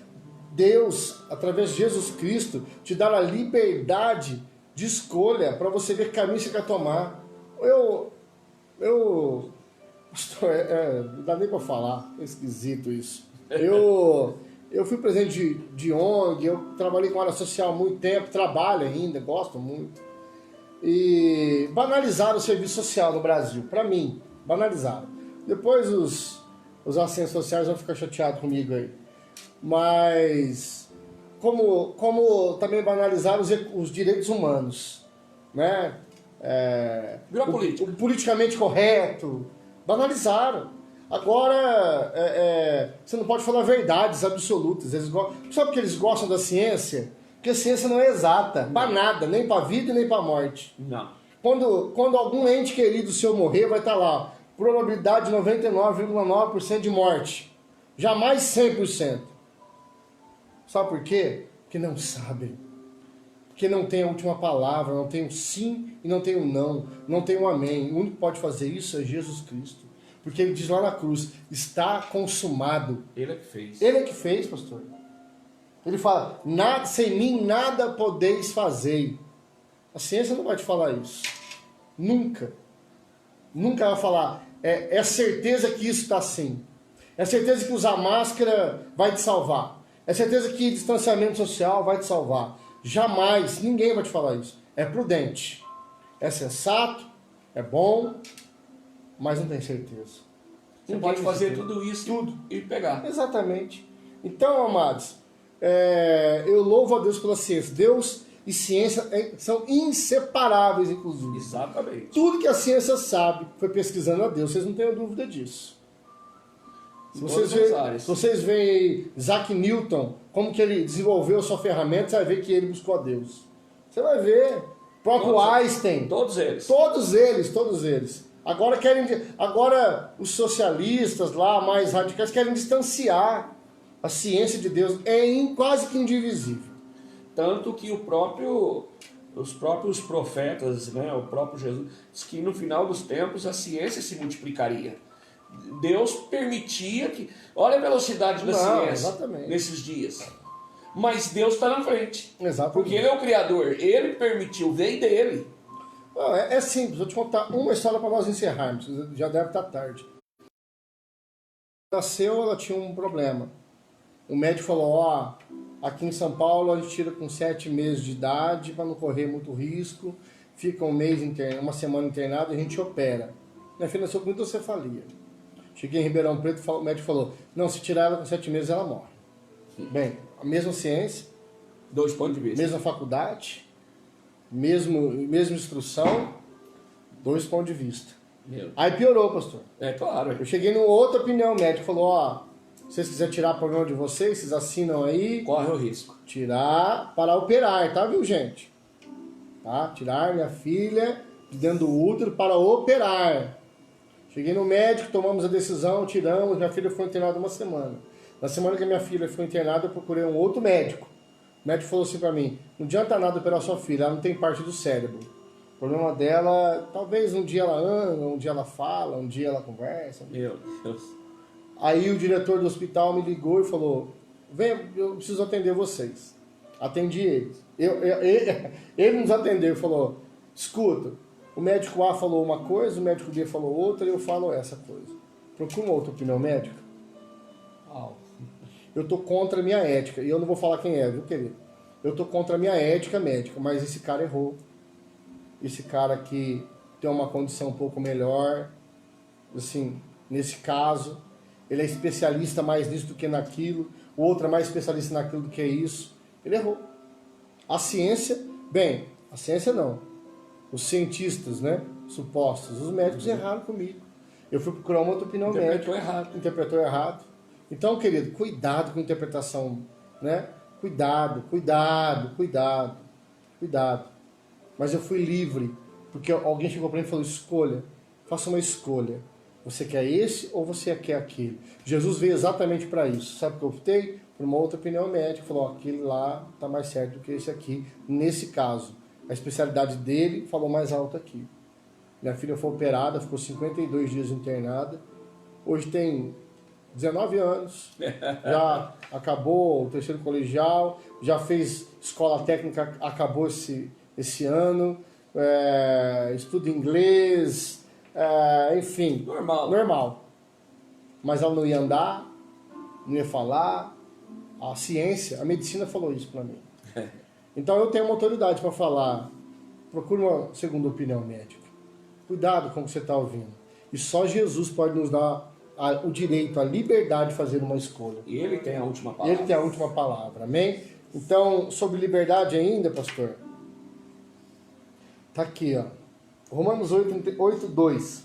Deus, através de Jesus Cristo, te dar a liberdade de escolha para você ver que caminho você quer tomar. Pastor, não dá nem para falar, é esquisito isso. Eu fui presidente de ONG, eu trabalhei com área social há muito tempo, trabalho ainda, gosto muito. E banalizaram o serviço social no Brasil, para mim, banalizaram. Depois os assistentes sociais vão ficar chateados comigo aí. Mas, como também banalizaram os direitos humanos, né? Virou política. O politicamente correto, banalizaram. Agora, você não pode falar verdades absolutas. Sabe por que eles gostam da ciência? Porque a ciência não é exata, para nada, nem para a vida e nem para a morte. Não. Quando algum ente querido seu morrer, vai estar lá, probabilidade de 99,9% de morte. Jamais 100%. Sabe por quê? Porque não sabem. Porque não tem a última palavra, não tem o sim e não tem o não, não tem o amém. O único que pode fazer isso é Jesus Cristo. Porque ele diz lá na cruz, está consumado. Ele é que fez. Ele é que fez, pastor. Ele fala, sem mim nada podeis fazer. A ciência não vai te falar isso. Nunca. Nunca vai falar, é certeza que isso está assim. É certeza que usar máscara vai te salvar. É certeza que distanciamento social vai te salvar. Jamais, ninguém vai te falar isso. É prudente. É sensato, é bom, mas não tem certeza. Você pode fazer tudo isso e pegar. Exatamente. Então, amados, eu louvo a Deus pela ciência. Deus e ciência são inseparáveis, inclusive. Exatamente. Tudo que a ciência sabe foi pesquisando a Deus. Vocês não tenham dúvida disso. Se vocês veem aí Isaac Newton, como que ele desenvolveu a sua ferramenta, você vai ver que ele buscou a Deus. Você vai ver. O próprio Einstein. Todos eles. Todos eles. Agora os socialistas lá, mais radicais, querem distanciar a ciência de Deus. É quase que indivisível. Tanto que os próprios profetas, né, o próprio Jesus, diz que no final dos tempos a ciência se multiplicaria. Deus permitia que... Olha a velocidade da ciência exatamente. nesses dias. Mas Deus está na frente. Exatamente. Porque Ele é o Criador. Ele permitiu, veio dele. Não, é simples. Vou te contar uma história para nós encerrarmos. Já deve estar tarde. Nasceu, ela tinha um problema. O médico falou, ó, aqui em São Paulo a gente tira com 7 meses de idade para não correr muito risco. Fica uma semana internada e a gente opera. Minha filha nasceu com muita cefalia. Cheguei em Ribeirão Preto, o médico falou, não, se tirar ela com 7 meses ela morre. Bem, a mesma ciência, 2 pontos de vista. mesma faculdade, mesma instrução, 2 pontos de vista. Aí piorou, pastor. É claro. Eu cheguei numa outra opinião, o médico falou, ó, se vocês quiserem tirar o problema de vocês, vocês assinam aí. Corre o risco. Tirar para operar, tá, viu, gente? Tá? Tirar minha filha de dentro do útero para operar. Cheguei no médico, tomamos a decisão, tiramos, minha filha foi internada 1 semana. Na semana que a minha filha foi internada, eu procurei um outro médico. O médico falou assim pra mim, não adianta nada operar sua filha, ela não tem parte do cérebro. O problema dela, talvez um dia ela anda, um dia ela fala, um dia ela conversa. Meu Deus. Aí o diretor do hospital me ligou e falou, vem, eu preciso atender vocês. Atendi eles. Ele nos atendeu e falou, escuta, o médico A falou uma coisa, o médico B falou outra e eu falo essa coisa. Procura uma outra opinião médica. Eu tô contra a minha ética. E eu não vou falar quem é, viu, querido? Eu tô contra a minha ética médica, mas esse cara errou. Esse cara que tem uma condição um pouco melhor, assim, nesse caso, ele é especialista mais nisso do que naquilo, o outro é mais especialista naquilo do que isso. Ele errou. A ciência, bem, a ciência não. Os cientistas, né, supostos, os médicos erraram comigo. Eu fui procurar uma outra opinião médica. Interpretou errado. Então, querido, cuidado com a interpretação, né? Cuidado. Mas eu fui livre, porque alguém chegou para mim e falou, escolha, faça uma escolha. Você quer esse ou você quer aquele? Jesus veio exatamente para isso. Sabe o que eu optei? Por uma outra opinião médica. Falou, aquele lá está mais certo do que esse aqui. Nesse caso, a especialidade dele falou mais alto aqui. Minha filha foi operada, ficou 52 dias internada. Hoje tem 19 anos, já acabou o 3º colegial, já fez escola técnica, acabou esse ano, estuda inglês, enfim. Normal. Mas ela não ia andar, não ia falar. A ciência, a medicina falou isso para mim. Então eu tenho uma autoridade para falar. Procure uma segunda opinião médica. Cuidado com o que você está ouvindo. E só Jesus pode nos dar o direito, a liberdade de fazer uma escolha. E Ele tem a última palavra. Ele tem a última palavra, amém? Então, sobre liberdade ainda, pastor, tá aqui, ó. Romanos 8:2.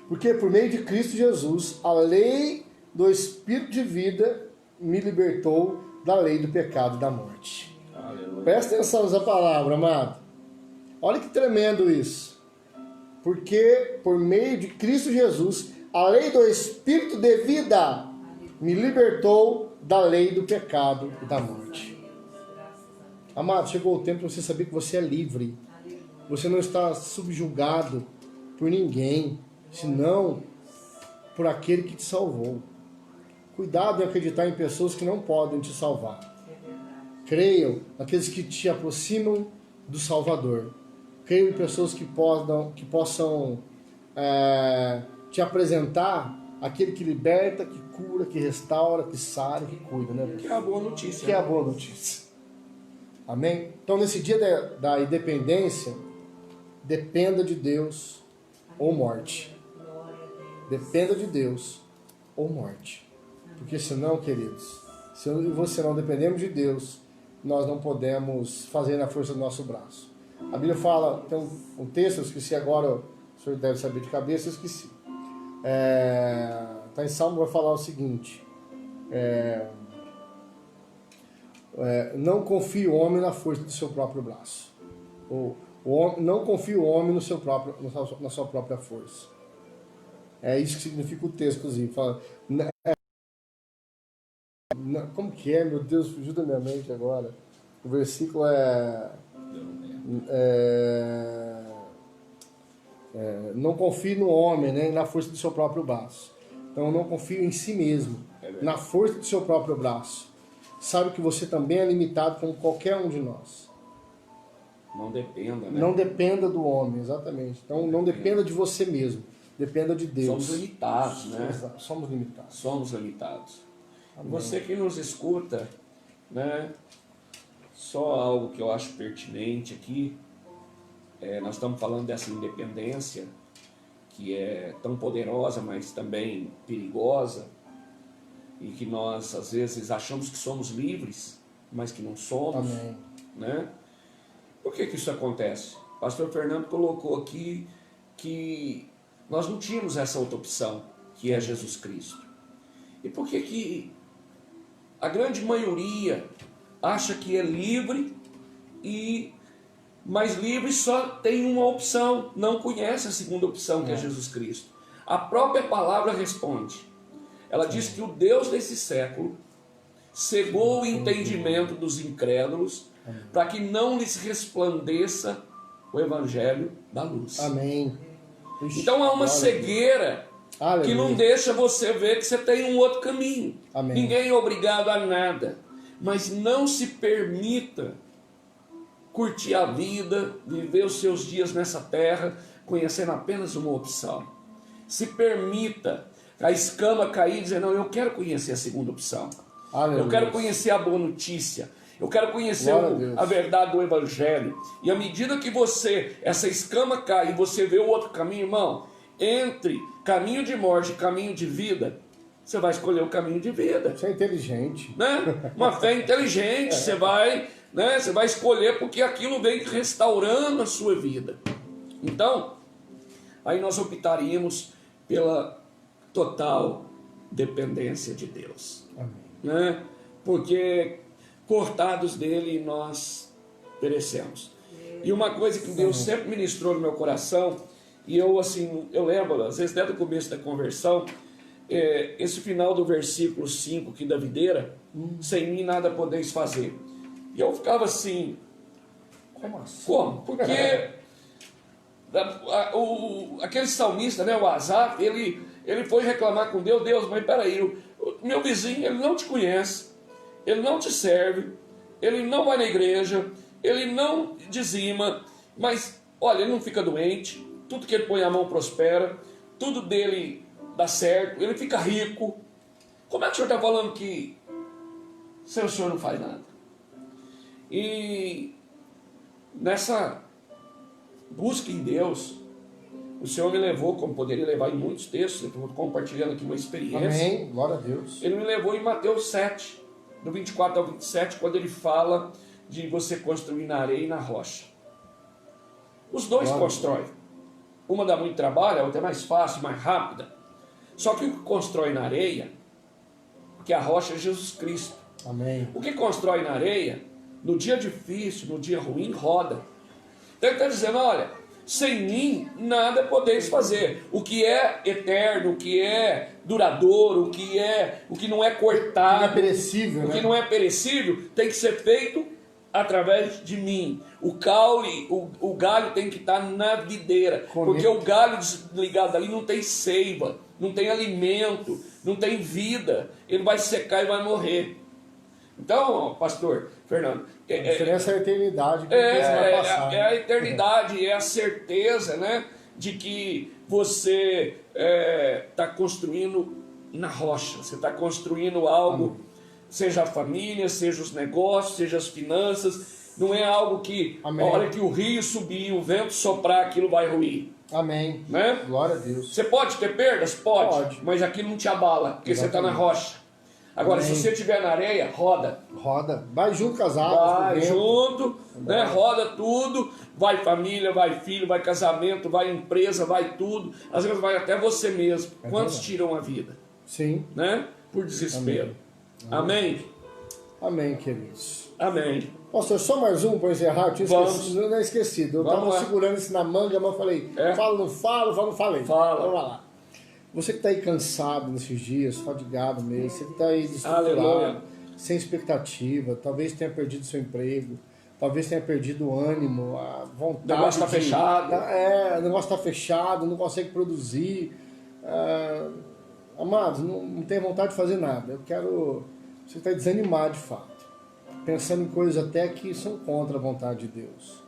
Porque por meio de Cristo Jesus, a lei do Espírito de vida me libertou da lei do pecado e da morte. Aleluia. Presta atenção nessa palavra, amado. Olha que tremendo isso. Porque por meio de Cristo Jesus, a lei do Espírito de vida me libertou da lei do pecado e da morte. Amado, chegou o tempo de você saber que você é livre. Você não está subjugado por ninguém, senão por aquele que te salvou. Cuidado em acreditar em pessoas que não podem te salvar. Creiam naqueles que te aproximam do Salvador. Creiam em pessoas que possam te apresentar aquele que liberta, que cura, que restaura, que sara, que cuida, né? Que é a boa notícia. Que é a boa notícia. Amém? Então, nesse dia da independência, dependa de Deus ou morte. Dependa de Deus ou morte. Porque senão, queridos, se eu e você não dependemos de Deus, nós não podemos fazer na força do nosso braço. A Bíblia fala, tem um texto, eu esqueci agora, o senhor deve saber de cabeça, eu esqueci. Está em Salmo, vai falar o seguinte: não confie o homem na força do seu próprio braço. Não confie o homem na sua própria força. É isso que significa o texto, inclusive. Fala, Não, como que é, meu Deus, fugiu da minha mente agora. O versículo é... não confie no homem, né, na força do seu próprio braço. Então não confie em si mesmo, na força do seu próprio braço. Sabe que você também é limitado como qualquer um de nós. Não dependa, né? Não dependa do homem, exatamente. Então não dependa de você mesmo, dependa de Deus. Somos limitados, né? Exato. Somos limitados. Somos limitados. Amém. Você que nos escuta, né? Só algo que eu acho pertinente aqui, nós estamos falando dessa independência, que é tão poderosa, mas também perigosa, e que nós, às vezes, achamos que somos livres, mas que não somos. Amém. Né? Por que isso acontece? O pastor Fernando colocou aqui que nós não tínhamos essa outra opção, que é Jesus Cristo. E por que a grande maioria acha que é livre, mas livre só tem uma opção, não conhece a segunda opção, que é Jesus Cristo? A própria palavra responde. Ela diz que o Deus desse século cegou o entendimento dos incrédulos para que não lhes resplandeça o evangelho da luz. Amém. Então há uma cegueira que não deixa você ver que você tem um outro caminho. Amém. Ninguém é obrigado a nada, mas não se permita curtir a vida, viver os seus dias nessa terra, conhecendo apenas uma opção. Se permita a escama cair e dizer, não, eu quero conhecer a segunda opção. Aleluia. Eu quero conhecer a boa notícia. Eu quero conhecer a verdade do evangelho. E à medida que essa escama cai e você vê o outro caminho, irmão, entre caminho de morte e caminho de vida, você vai escolher o caminho de vida. Você é inteligente. Né? Uma fé inteligente, você vai escolher porque aquilo vem restaurando a sua vida. Então, aí nós optaríamos pela total dependência de Deus. Amém. Né? Porque cortados dele nós perecemos. E uma coisa que Deus sempre ministrou no meu coração, e eu lembro, às vezes desde o começo da conversão, esse final do versículo 5 aqui da videira, sem mim nada podeis fazer. E eu ficava assim, como assim? Como? Porque aquele salmista, né, o Asaf, ele foi reclamar com Deus, Deus, mas peraí, o meu vizinho, ele não te conhece, ele não te serve, ele não vai na igreja, ele não dizima, mas olha, ele não fica doente, tudo que ele põe a mão prospera, tudo dele dá certo, ele fica rico. Como é que o senhor está falando que o senhor não faz nada? E nessa busca em Deus, o Senhor me levou, como poderia levar em muitos textos, eu estou compartilhando aqui uma experiência. Amém, glória a Deus. Ele me levou em Mateus 7, do 24 ao 27, quando ele fala de você construir na areia e na rocha. Os dois constroem. Uma dá muito trabalho, a outra é mais fácil, mais rápida. Só que o que constrói na areia, porque a rocha é Jesus Cristo. Amém. O que constrói na areia, no dia difícil, no dia ruim, roda. Então ele está dizendo, olha, sem mim nada podeis fazer. O que é eterno, o que é duradouro, o que não é cortado, não é perecível, o que não é perecível, tem que ser feito através de mim. O caule, o galho tem que estar na videira, porque o galho desligado ali não tem seiva, não tem alimento, não tem vida, ele vai secar e vai morrer. Então, pastor Fernando, a diferença é a eternidade que você vai passar. É a eternidade, é a certeza, né, de que você está construindo na rocha, você está construindo algo, seja a família, seja os negócios, seja as finanças, não é algo que a hora que o rio subir, o vento soprar, aquilo vai ruir. Amém. Né? Glória a Deus. Você pode ter perdas? Pode. Mas aquilo não te abala, porque você está na rocha. Agora, se você estiver na areia, roda. Roda. Vai junto com as águas. Vai junto, né? Roda tudo. Vai família, vai filho, vai casamento, vai empresa, vai tudo. Às vezes vai até você mesmo. Quantos tiram a vida? Sim. Né? Por desespero. Amém? Amém, queridos. Amém. Pastor, só mais um para encerrar. Eu tinha esquecido. Eu não esquecido. Eu estava segurando isso na manga, mas eu falei, falo, não falo, não falei. Fala. Vamos lá. Você que está aí cansado nesses dias, fadigado mesmo, você que está aí desestruturado, sem expectativa, talvez tenha perdido seu emprego, talvez tenha perdido o ânimo, a vontade. O negócio está fechado. O negócio está fechado, não consegue produzir. Amados, não tem vontade de fazer nada. Você está desanimado de fato, pensando em coisas até que são contra a vontade de Deus.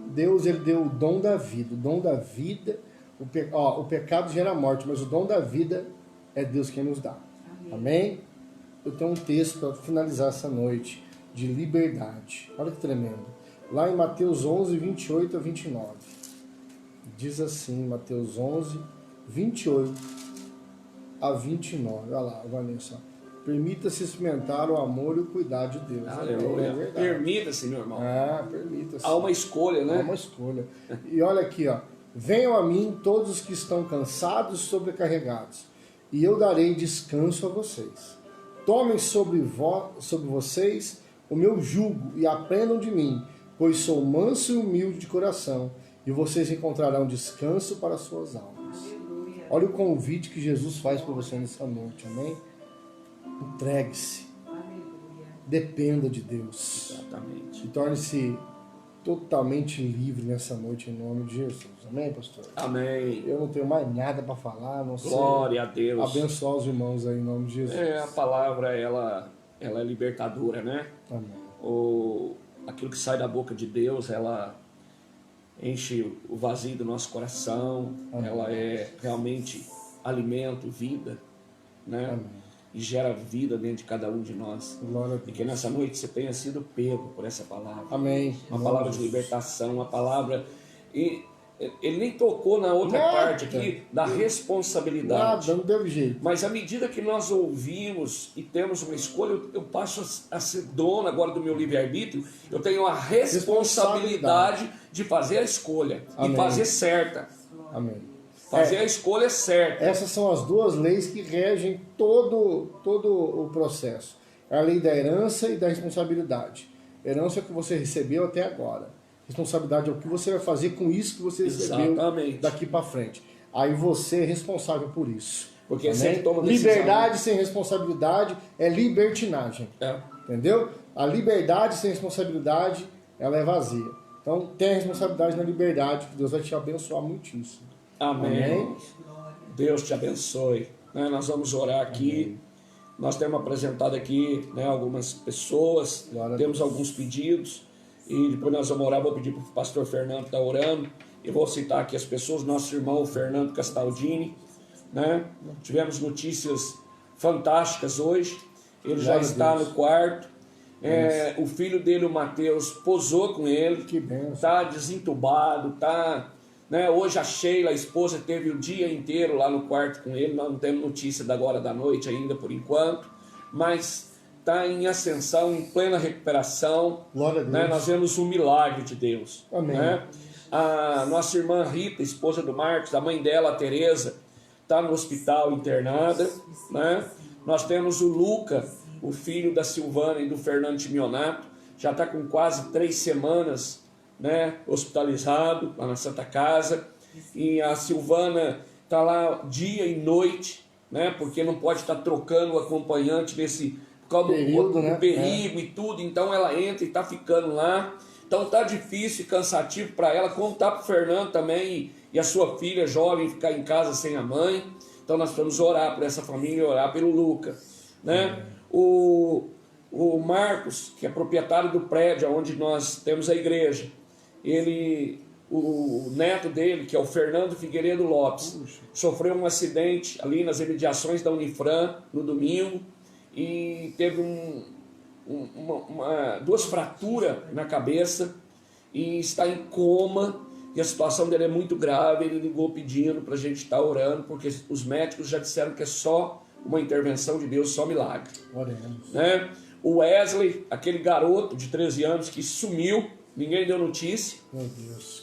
Deus, ele deu o dom da vida. O dom da vida, o pecado gera morte, mas o dom da vida é Deus quem nos dá. Amém? Eu tenho um texto para finalizar essa noite de liberdade. Olha que tremendo. Lá em Mateus 11, 28 a 29. Diz assim, Mateus 11, 28 a 29. Olha lá, Vanessa. Permita-se experimentar o amor e o cuidado de Deus. Aleluia. Permita-se, meu irmão. Permita-se. Há uma escolha, né? Há uma escolha. E olha aqui, ó. Venham a mim todos os que estão cansados e sobrecarregados, e eu darei descanso a vocês. Tomem sobre vocês o meu jugo e aprendam de mim, pois sou manso e humilde de coração, e vocês encontrarão descanso para as suas almas. Olha o convite que Jesus faz para você nessa noite, amém? Entregue-se. Dependa de Deus. Exatamente. E torne-se totalmente livre nessa noite, em nome de Jesus. Amém, pastor? Amém. Eu não tenho mais nada para falar, não sei. Glória a Deus. Abençoar os irmãos aí, em nome de Jesus. A palavra, ela é libertadora, né? Amém. Aquilo que sai da boca de Deus, ela enche o vazio do nosso coração. Amém. Ela é realmente alimento, vida, né? Amém. E gera vida dentro de cada um de nós. Glória a Deus. E que nessa noite você tenha sido pego por essa palavra. Amém. Uma palavra de libertação, uma palavra... E ele nem tocou na outra parte aqui da responsabilidade. Nada, não teve jeito. Mas à medida que nós ouvimos e temos uma escolha, eu passo a ser dono agora do meu livre-arbítrio. Eu tenho a responsabilidade de fazer a escolha. Amém. E fazer certa. Amém. Fazer a escolha certa. Essas são as duas leis que regem todo o processo. É a lei da herança e da responsabilidade. Herança é o que você recebeu até agora. Responsabilidade é o que você vai fazer com isso que você recebeu. Exatamente. Daqui para frente. Aí você é responsável por isso. Porque você toma decisão. Liberdade sem responsabilidade é libertinagem. Entendeu? A liberdade sem responsabilidade, ela é vazia. Então, tenha responsabilidade na liberdade, que Deus vai te abençoar muitíssimo. Amém. Deus te abençoe. Nós vamos orar aqui. Amém. Nós temos apresentado aqui algumas pessoas, temos alguns pedidos. E depois nós vamos orar. Vou pedir para o pastor Fernando estar orando. E vou citar aqui as pessoas. Nosso irmão Fernando Castaldini. Tivemos notícias fantásticas hoje. Ele já está no quarto. O filho dele, o Mateus, posou com ele. Que bênção. Está desentubado, está... Hoje a Sheila, a esposa, teve o dia inteiro lá no quarto com ele. Nós não temos notícia da agora da noite ainda por enquanto, mas está em ascensão, em plena recuperação. Glória a Deus. Nós vemos um milagre de Deus. Amém. A nossa irmã Rita, esposa do Marcos, a mãe dela, a Tereza, está no hospital internada. Nós temos o Luca, o filho da Silvana e do Fernando Timionato, já está com quase 3 semanas hospitalizado lá na Santa Casa, e a Silvana está lá dia e noite, porque não pode estar trocando o acompanhante nesse por causa do perigo e tudo, então ela entra e está ficando lá. Então está difícil e cansativo para ela, como está para o Fernando também e a sua filha jovem ficar em casa sem a mãe. Então nós vamos orar por essa família e orar pelo Luca. O Marcos, que é proprietário do prédio onde nós temos a igreja, o neto dele, que é o Fernando Figueiredo Lopes, sofreu um acidente ali nas imediações da Unifran no domingo e teve duas fraturas na cabeça e está em coma, e a situação dele é muito grave. Ele ligou pedindo para a gente estar orando, porque os médicos já disseram que é só uma intervenção de Deus, só milagre. O Wesley, aquele garoto de 13 anos que sumiu, ninguém deu notícia. Meu Deus.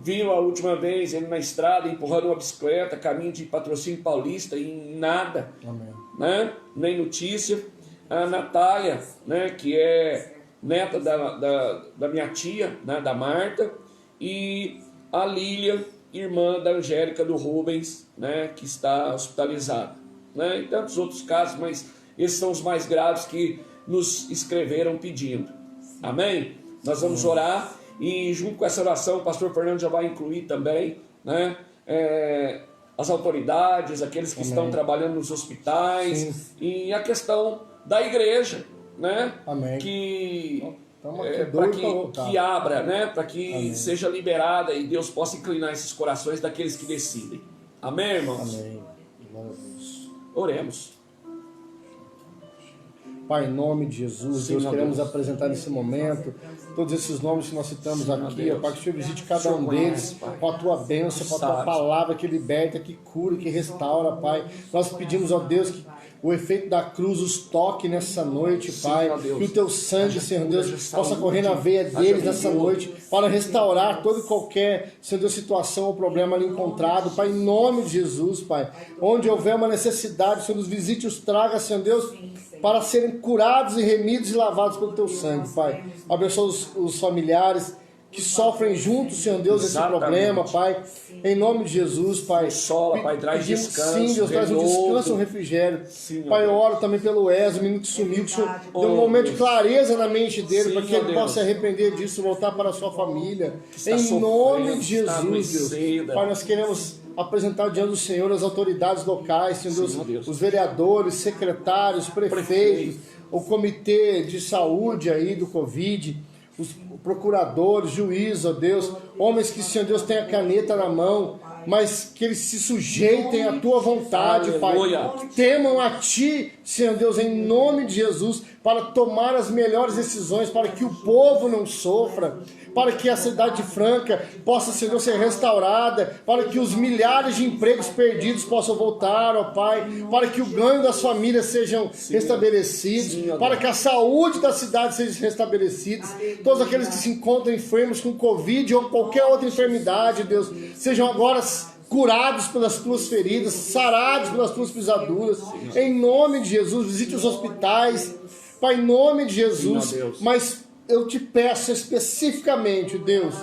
Viram a última vez ele na estrada empurrando uma bicicleta, caminho de Patrocínio Paulista, e nada. Amém. Nem notícia. A Natália, que é neta da minha tia, da Marta, e a Lília, irmã da Angélica do Rubens, que está hospitalizada. E tantos outros casos, mas Esses são os mais graves que nos escreveram pedindo. Amém? Nós vamos orar e junto com essa oração o pastor Fernando já vai incluir também, né, as autoridades, aqueles que estão trabalhando nos hospitais e a questão da igreja, né? Amém. Que abra, né? Para que seja liberada e Deus possa inclinar esses corações daqueles que decidem. Amém, irmãos? Amém. Glória a Deus. Oremos. Pai, em nome de Jesus, Sim, Deus, queremos Deus. apresentar nesse momento todos esses nomes que nós citamos aqui, ó, Pai, que o Senhor visite cada Senhor um deles conhece, Pai. com a Tua bênção, com a Tua Sabe. palavra que liberta, que cura, que restaura, Pai. Nós pedimos, ó Deus, que o efeito da cruz os toque nessa noite, Sim, Pai, ó Deus. que o Teu sangue, Haja Senhor cura, Deus, haja possa saúde, correr na veia haja deles nessa vigor. noite, para restaurar toda e qualquer, Senhor Deus, situação ou problema ali encontrado, Pai, em nome de Jesus, Pai. Onde houver uma necessidade, Senhor Deus, visite os traga, Senhor Deus, para serem curados e remidos e lavados pelo Teu sangue, Pai. Abençoa os familiares que sofrem juntos, Senhor Deus, esse Exatamente. problema, Pai. Em nome de Jesus, Pai. Consola, Pai, traz Pedimos, descanso, sim, Deus, traz um renovo. descanso, um refrigério. Sim, ó Pai, eu Deus. oro também pelo Ezio, o menino que sumiu, que o Senhor dê um Oh, momento de Deus. clareza na mente dele, Sim, para que ó ele Deus. possa se arrepender disso, voltar para a sua família. está Em sofrendo, nome de está Jesus, Deus. adoecida. Pai, nós queremos apresentar diante do Senhor as autoridades locais, Senhor Sim, Deus, ó Deus. os vereadores, secretários, prefeitos, o comitê de saúde aí do Covid, os procuradores, juízes, ó Deus, homens que, Senhor Deus, têm a caneta na mão, mas que eles se sujeitem à Tua vontade, Aleluia. Pai, que temam a Ti, Senhor Deus, em nome de Jesus, para tomar as melhores decisões, para que o povo não sofra, para que a cidade franca possa, Senhor, ser restaurada, para que os milhares de empregos perdidos possam voltar, ó Pai, para que o ganho das famílias sejam restabelecidos, Sim, ó para Deus. que a saúde da cidade seja restabelecida, todos aqueles que se encontram enfermos com Covid ou qualquer outra enfermidade, Deus, sejam agora curados pelas Tuas feridas, sarados pelas Tuas pisaduras, em nome de Jesus. Visite os hospitais, Pai, em nome de Jesus. Sim, ó Deus. Mas eu te peço especificamente, Deus,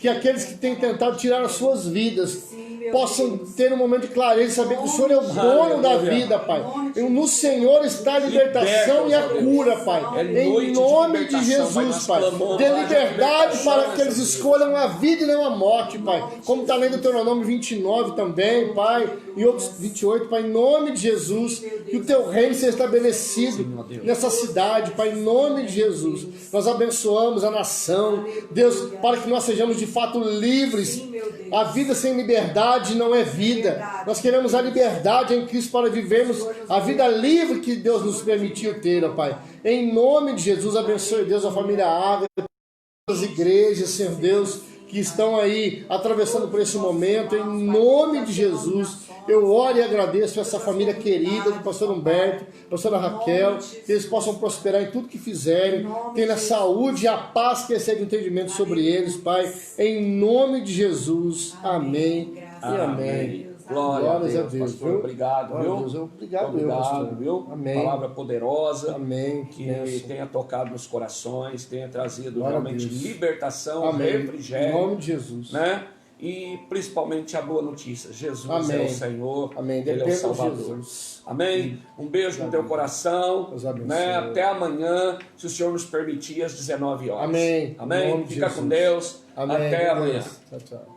que aqueles que têm tentado tirar as suas vidas possam ter um momento de clareza e saber que o Senhor é o dono da Aleluia. vida, Pai. No Senhor está a libertação e a cura, Pai. É Em noite de nome de libertação, Pai, Jesus, nós Pai. clamamos, Dê haja liberdade libertação para que eles nessa escolham a vida e não a morte, Pai. Como está lendo o Deuteronômio 29 também, Pai. E outros 28, Pai. Em nome de Jesus. Que o Teu reino seja estabelecido nessa cidade, Pai. Em nome de Jesus. Nós abençoamos a nação, Deus, para que nós sejamos de fato livres. A vida sem liberdade não é vida. Nós queremos a liberdade em Cristo para vivermos a vida livre que Deus nos permitiu ter, ó Pai. Em nome de Jesus, abençoe, Deus, a família Água, as igrejas, Senhor Deus, que estão aí atravessando por esse momento. Em nome de Jesus, eu oro e agradeço essa família querida do pastor Humberto, pastora Raquel, que eles possam prosperar em tudo que fizerem, tenham a saúde e a paz que excede o entendimento sobre eles, Pai. Em nome de Jesus. Amém e amém. Glórias a Deus, pastor. viu? Obrigado, Glória viu? a Deus. Obrigado, pastor. viu? Amém. Palavra poderosa. Amém. Que Bênção. tenha tocado nos corações, tenha trazido Glória a realmente Deus. libertação, Amém. refrigério. Em nome de Jesus. Né? E principalmente a boa notícia: Jesus Amém. é o Senhor, Amém. Ele é o Dependa de Salvador. Jesus. Amém? Um beijo no teu coração. Deus abençoe. Né? Até amanhã, se o Senhor nos permitir, às 19 horas. Amém. Em Amém? nome de Fica Jesus. com Deus. Amém. Até amanhã. Tchau, tchau.